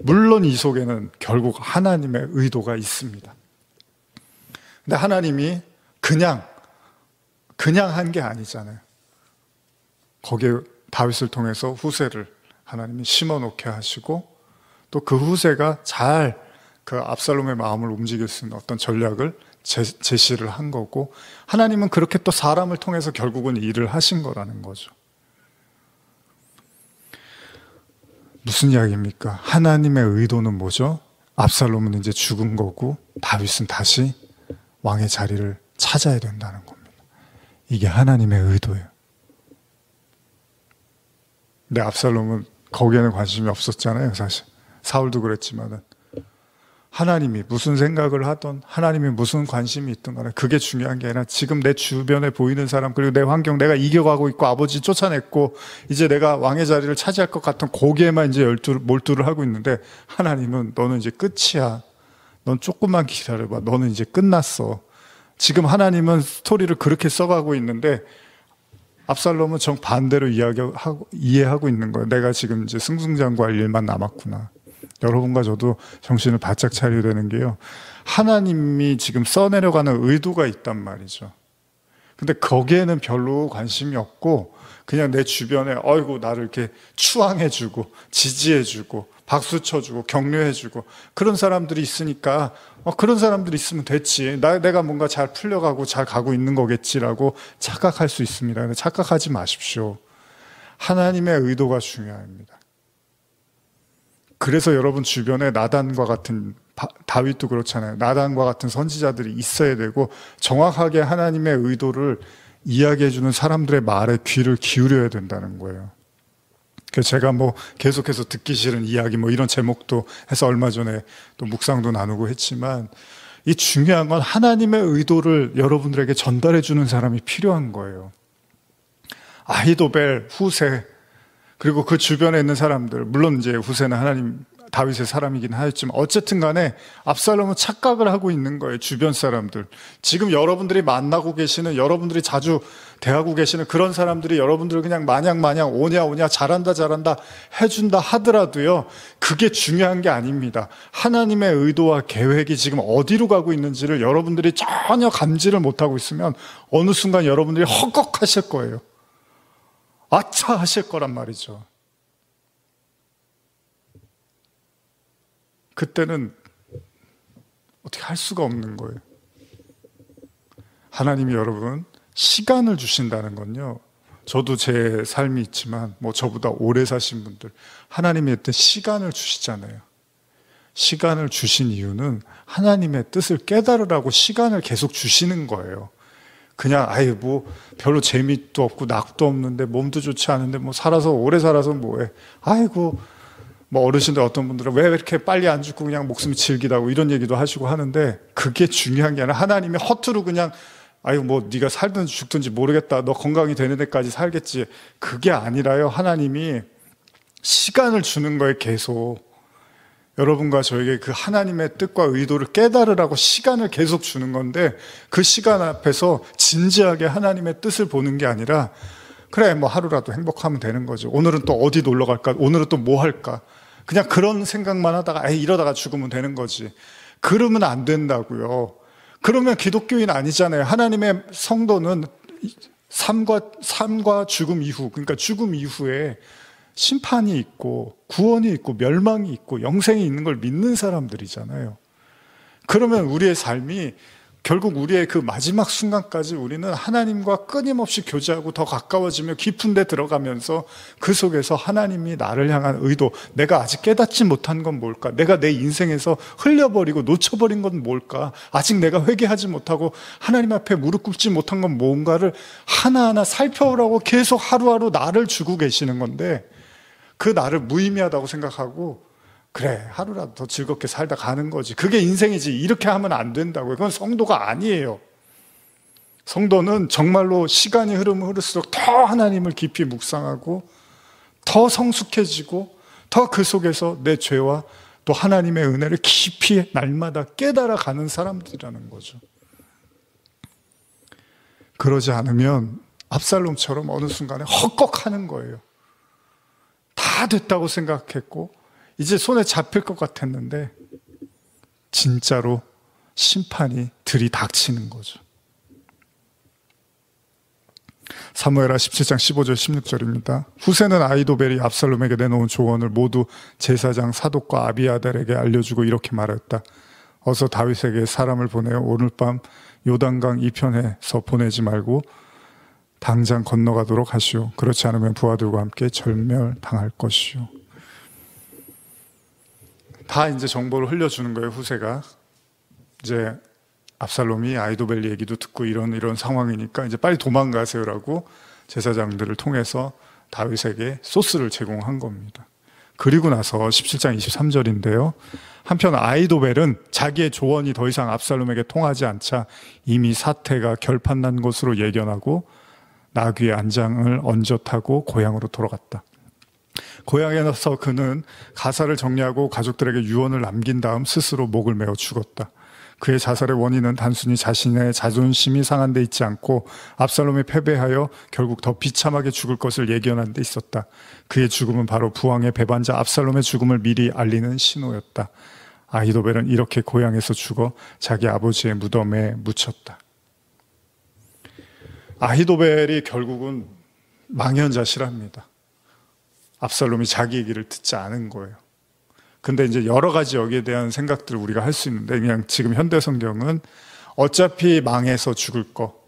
물론 이 속에는 결국 하나님의 의도가 있습니다. 근데 하나님이 그냥 한 게 아니잖아요. 거기에 다윗을 통해서 후세를 하나님이 심어놓게 하시고, 또 그 후세가 잘 그 압살롬의 마음을 움직일 수 있는 어떤 전략을 제시를 한 거고, 하나님은 그렇게 또 사람을 통해서 결국은 일을 하신 거라는 거죠. 무슨 이야기입니까? 하나님의 의도는 뭐죠? 압살롬은 이제 죽은 거고 다윗은 다시 왕의 자리를 찾아야 된다는 겁니다. 이게 하나님의 의도예요. 근데 압살롬은 거기에는 관심이 없었잖아요, 사실. 사울도 그랬지만은. 하나님이 무슨 생각을 하던, 하나님이 무슨 관심이 있던 간에 그게 중요한 게 아니라 지금 내 주변에 보이는 사람, 그리고 내 환경, 내가 이겨가고 있고 아버지 쫓아냈고 이제 내가 왕의 자리를 차지할 것 같은 거기에만 이제 몰두를 하고 있는데, 하나님은 너는 이제 끝이야. 넌 조금만 기다려봐. 너는 이제 끝났어. 지금 하나님은 스토리를 그렇게 써가고 있는데 압살롬은 정반대로 이해하고 있는 거예요. 내가 지금 이제 승승장구할 일만 남았구나. 여러분과 저도 정신을 바짝 차려야 되는 게요, 하나님이 지금 써내려가는 의도가 있단 말이죠. 근데 거기에는 별로 관심이 없고 그냥 내 주변에 나를 이렇게 추앙해주고 지지해주고 박수 쳐주고 격려해주고 그런 사람들이 있으니까 그런 사람들이 있으면 됐지, 내가 뭔가 잘 풀려가고 잘 가고 있는 거겠지라고 착각할 수 있습니다. 근데 착각하지 마십시오. 하나님의 의도가 중요합니다. 그래서 여러분 주변에 나단과 같은, 다윗도 그렇잖아요. 나단과 같은 선지자들이 있어야 되고 정확하게 하나님의 의도를 이야기해주는 사람들의 말에 귀를 기울여야 된다는 거예요. 제가 계속해서 듣기 싫은 이야기 이런 제목도 해서 얼마 전에 또 묵상도 나누고 했지만, 이 중요한 건 하나님의 의도를 여러분들에게 전달해 주는 사람이 필요한 거예요. 아히도벨, 후세, 그리고 그 주변에 있는 사람들, 물론 이제 후세는 다윗의 사람이긴 하였지만 어쨌든 간에 압살롬은 착각을 하고 있는 거예요. 주변 사람들, 지금 여러분들이 만나고 계시는, 여러분들이 자주 대하고 계시는 그런 사람들이 여러분들을 그냥 마냥 오냐 잘한다 해준다 하더라도요, 그게 중요한 게 아닙니다. 하나님의 의도와 계획이 지금 어디로 가고 있는지를 여러분들이 전혀 감지를 못하고 있으면 어느 순간 여러분들이 헛걱하실 거예요. 아차 하실 거란 말이죠. 그때는 어떻게 할 수가 없는 거예요. 하나님이 여러분 시간을 주신다는 건요, 저도 제 삶이 있지만 저보다 오래 사신 분들, 하나님이 어떤 시간을 주시잖아요. 시간을 주신 이유는 하나님의 뜻을 깨달으라고 시간을 계속 주시는 거예요. 그냥 별로 재미도 없고 낙도 없는데 몸도 좋지 않은데 오래 살아서 뭐해, 어르신들 어떤 분들은 왜 이렇게 빨리 안 죽고 그냥 목숨이 질기다고 이런 얘기도 하시고 하는데, 그게 중요한 게 아니라 하나님이 허투루 그냥 네가 살든지 죽든지 모르겠다, 너 건강이 되는 데까지 살겠지, 그게 아니라요, 하나님이 시간을 주는 거예요. 계속 여러분과 저에게 그 하나님의 뜻과 의도를 깨달으라고 시간을 계속 주는 건데, 그 시간 앞에서 진지하게 하나님의 뜻을 보는 게 아니라 그래 하루라도 행복하면 되는 거죠. 오늘은 또 어디 놀러 갈까, 오늘은 또 뭐 할까, 그냥 그런 생각만 하다가 이러다가 죽으면 되는 거지. 그러면 안 된다고요. 그러면 기독교인 아니잖아요. 하나님의 성도는 삶과 죽음 이후, 그러니까 죽음 이후에 심판이 있고 구원이 있고 멸망이 있고 영생이 있는 걸 믿는 사람들이잖아요. 그러면 우리의 삶이 결국 우리의 그 마지막 순간까지 우리는 하나님과 끊임없이 교제하고 더 가까워지며 깊은 데 들어가면서 그 속에서 하나님이 나를 향한 의도, 내가 아직 깨닫지 못한 건 뭘까, 내가 내 인생에서 흘려버리고 놓쳐버린 건 뭘까, 아직 내가 회개하지 못하고 하나님 앞에 무릎 꿇지 못한 건 뭔가를 하나하나 살펴보라고 계속 하루하루 나를 주고 계시는 건데, 그 나를 무의미하다고 생각하고 그래 하루라도 더 즐겁게 살다 가는 거지, 그게 인생이지, 이렇게 하면 안 된다고요. 그건 성도가 아니에요. 성도는 정말로 시간이 흐르면 흐를수록 더 하나님을 깊이 묵상하고 더 성숙해지고 더 그 속에서 내 죄와 또 하나님의 은혜를 깊이 날마다 깨달아 가는 사람들이라는 거죠. 그러지 않으면 압살롬처럼 어느 순간에 헛걱하는 거예요. 다 됐다고 생각했고 이제 손에 잡힐 것 같았는데 진짜로 심판이 들이닥치는 거죠. 사무엘하 17장 15절 16절입니다. 후세는 아히도벨이 압살롬에게 내놓은 조언을 모두 제사장 사독과 아비아달에게 알려주고 이렇게 말했다. 어서 다윗에게 사람을 보내어 오늘 밤 요단강 이편에서 보내지 말고 당장 건너가도록 하시오. 그렇지 않으면 부하들과 함께 절멸당할 것이오. 다 이제 정보를 흘려주는 거예요, 후세가. 이제 압살롬이 아히도벨 얘기도 듣고 이런 상황이니까 이제 빨리 도망가세요라고 제사장들을 통해서 다윗에게 소스를 제공한 겁니다. 그리고 나서 17장 23절인데요. 한편 아히도벨은 자기의 조언이 더 이상 압살롬에게 통하지 않자 이미 사태가 결판난 것으로 예견하고 나귀의 안장을 얹어 타고 고향으로 돌아갔다. 고향에서 그는 가사를 정리하고 가족들에게 유언을 남긴 다음 스스로 목을 메어 죽었다. 그의 자살의 원인은 단순히 자신의 자존심이 상한 데 있지 않고 압살롬이 패배하여 결국 더 비참하게 죽을 것을 예견한 데 있었다. 그의 죽음은 바로 부왕의 배반자 압살롬의 죽음을 미리 알리는 신호였다. 아히도벨은 이렇게 고향에서 죽어 자기 아버지의 무덤에 묻혔다. 아히도벨이 결국은 망연자실합니다. 압살롬이 자기 얘기를 듣지 않은 거예요. 근데 이제 여러 가지 여기에 대한 생각들을 우리가 할 수 있는데, 그냥 지금 현대 성경은 어차피 망해서 죽을 거,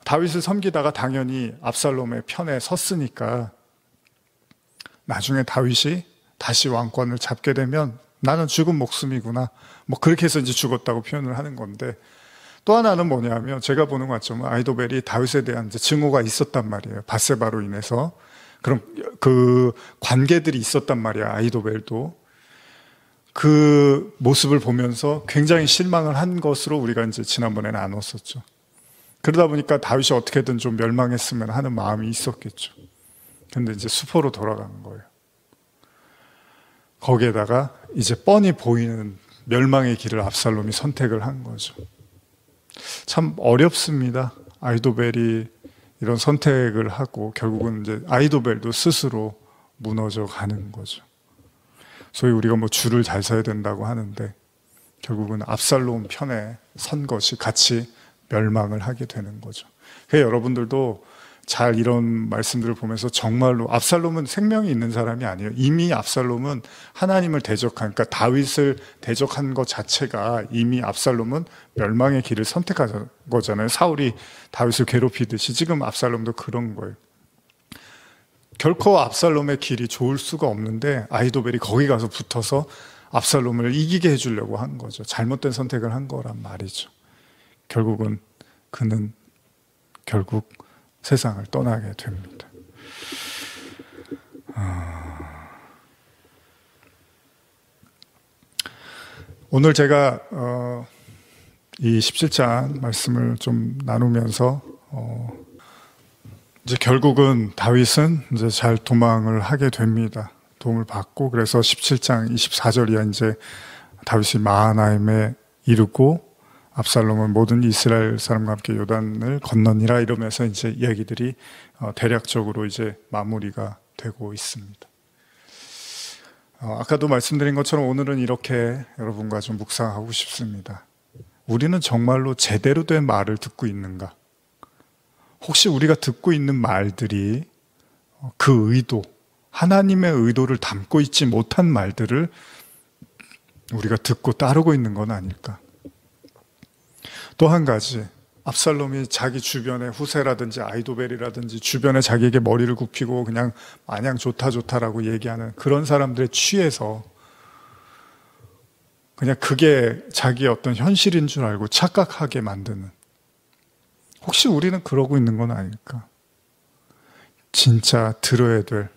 다윗을 섬기다가 당연히 압살롬의 편에 섰으니까 나중에 다윗이 다시 왕권을 잡게 되면 나는 죽은 목숨이구나, 그렇게 해서 이제 죽었다고 표현을 하는 건데, 또 하나는 뭐냐면 제가 보는 관점은 아히도벨이 다윗에 대한 이제 증오가 있었단 말이에요. 밧세바로 인해서. 그럼 그 관계들이 있었단 말이야. 아히도벨도 그 모습을 보면서 굉장히 실망을 한 것으로 우리가 이제 지난번에 나눴었죠. 그러다 보니까 다윗이 어떻게든 좀 멸망했으면 하는 마음이 있었겠죠. 근데 이제 수포로 돌아가는 거예요. 거기에다가 이제 뻔히 보이는 멸망의 길을 압살롬이 선택을 한 거죠. 참 어렵습니다. 아히도벨이 이런 선택을 하고 결국은 이제 아이도벨도 스스로 무너져 가는 거죠. 소위 우리가 뭐 줄을 잘 서야 된다고 하는데 결국은 압살롬 편에 선 것이 같이 멸망을 하게 되는 거죠. 그래서 여러분들도 잘 이런 말씀들을 보면서 정말로 압살롬은 생명이 있는 사람이 아니에요. 이미 압살롬은 하나님을 대적한, 그러니까 다윗을 대적한 것 자체가 이미 압살롬은 멸망의 길을 선택한 거잖아요. 사울이 다윗을 괴롭히듯이 지금 압살롬도 그런 거예요. 결코 압살롬의 길이 좋을 수가 없는데 아히도벨이 거기 가서 붙어서 압살롬을 이기게 해주려고 한 거죠. 잘못된 선택을 한 거란 말이죠. 결국은 그는 결국 세상을 떠나게 됩니다. 오늘 제가 이 17장 말씀을 좀 나누면서 이제 결국은 다윗은 이제 잘 도망을 하게 됩니다. 도움을 받고 그래서 17장 24절이야 이제 다윗이 마하나임에 이르고 압살롬은 모든 이스라엘 사람과 함께 요단을 건너니라 이러면서 이제 이야기들이 대략적으로 이제 마무리가 되고 있습니다. 아까도 말씀드린 것처럼 오늘은 이렇게 여러분과 좀 묵상하고 싶습니다. 우리는 정말로 제대로 된 말을 듣고 있는가? 혹시 우리가 듣고 있는 말들이 그 의도, 하나님의 의도를 담고 있지 못한 말들을 우리가 듣고 따르고 있는 건 아닐까? 또 한 가지, 압살롬이 자기 주변에 후세라든지 아히도벨이라든지 주변에 자기에게 머리를 굽히고 그냥 마냥 좋다라고 얘기하는 그런 사람들에 취해서 그냥 그게 자기의 어떤 현실인 줄 알고 착각하게 만드는, 혹시 우리는 그러고 있는 건 아닐까? 진짜 들어야 될,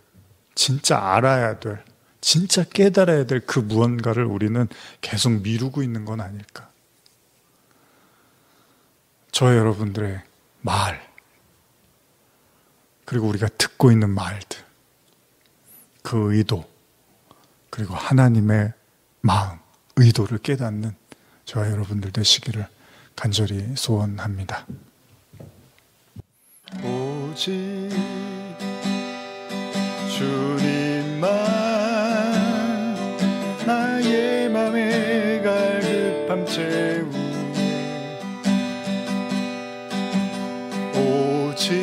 진짜 알아야 될, 진짜 깨달아야 될 그 무언가를 우리는 계속 미루고 있는 건 아닐까? 저와 여러분들의 말, 그리고 우리가 듣고 있는 말들, 그 의도, 그리고 하나님의 마음, 의도를 깨닫는 저와 여러분들 되시기를 간절히 소원합니다. 오직 주님만 나의 맘에 갈급함 채우네. 오직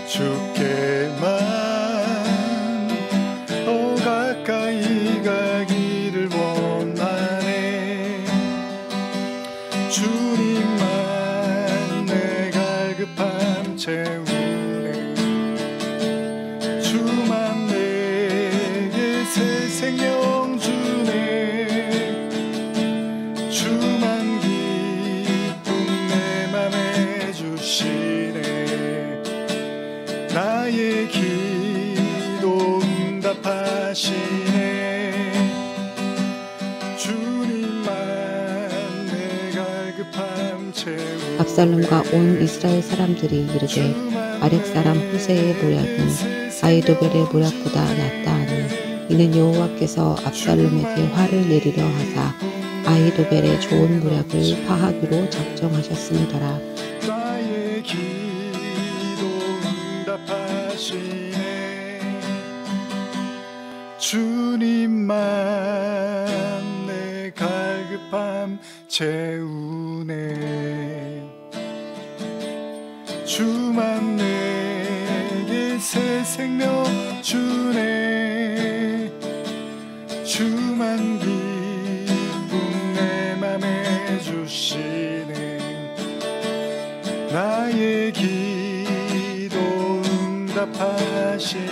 주께만 더 가까이 가기를 원하네. 주님만 내 갈급함 채우네. 주만 내게 새 생명 주네. 주만 기쁨 내 맘에 주시네. 나의 기도 응답하시네. 주님만 내 갈급함 채우네. 압살롬과 온 이스라엘 사람들이 이르되 아렉 사람 후세의 모략은 아히도벨의 모략보다 낫다 하니 이는 여호와께서 압살롬에게 화를 내리려 하사 아히도벨의 좋은 모략을 파하기로 작정하셨음이더라. 나의 기도 응답하시네. 주님만 내 갈급함 채우네. 주만 내게 새 생명 주네. 주만 기쁨 내 맘에 주시네. 나의 기도 응답하시네.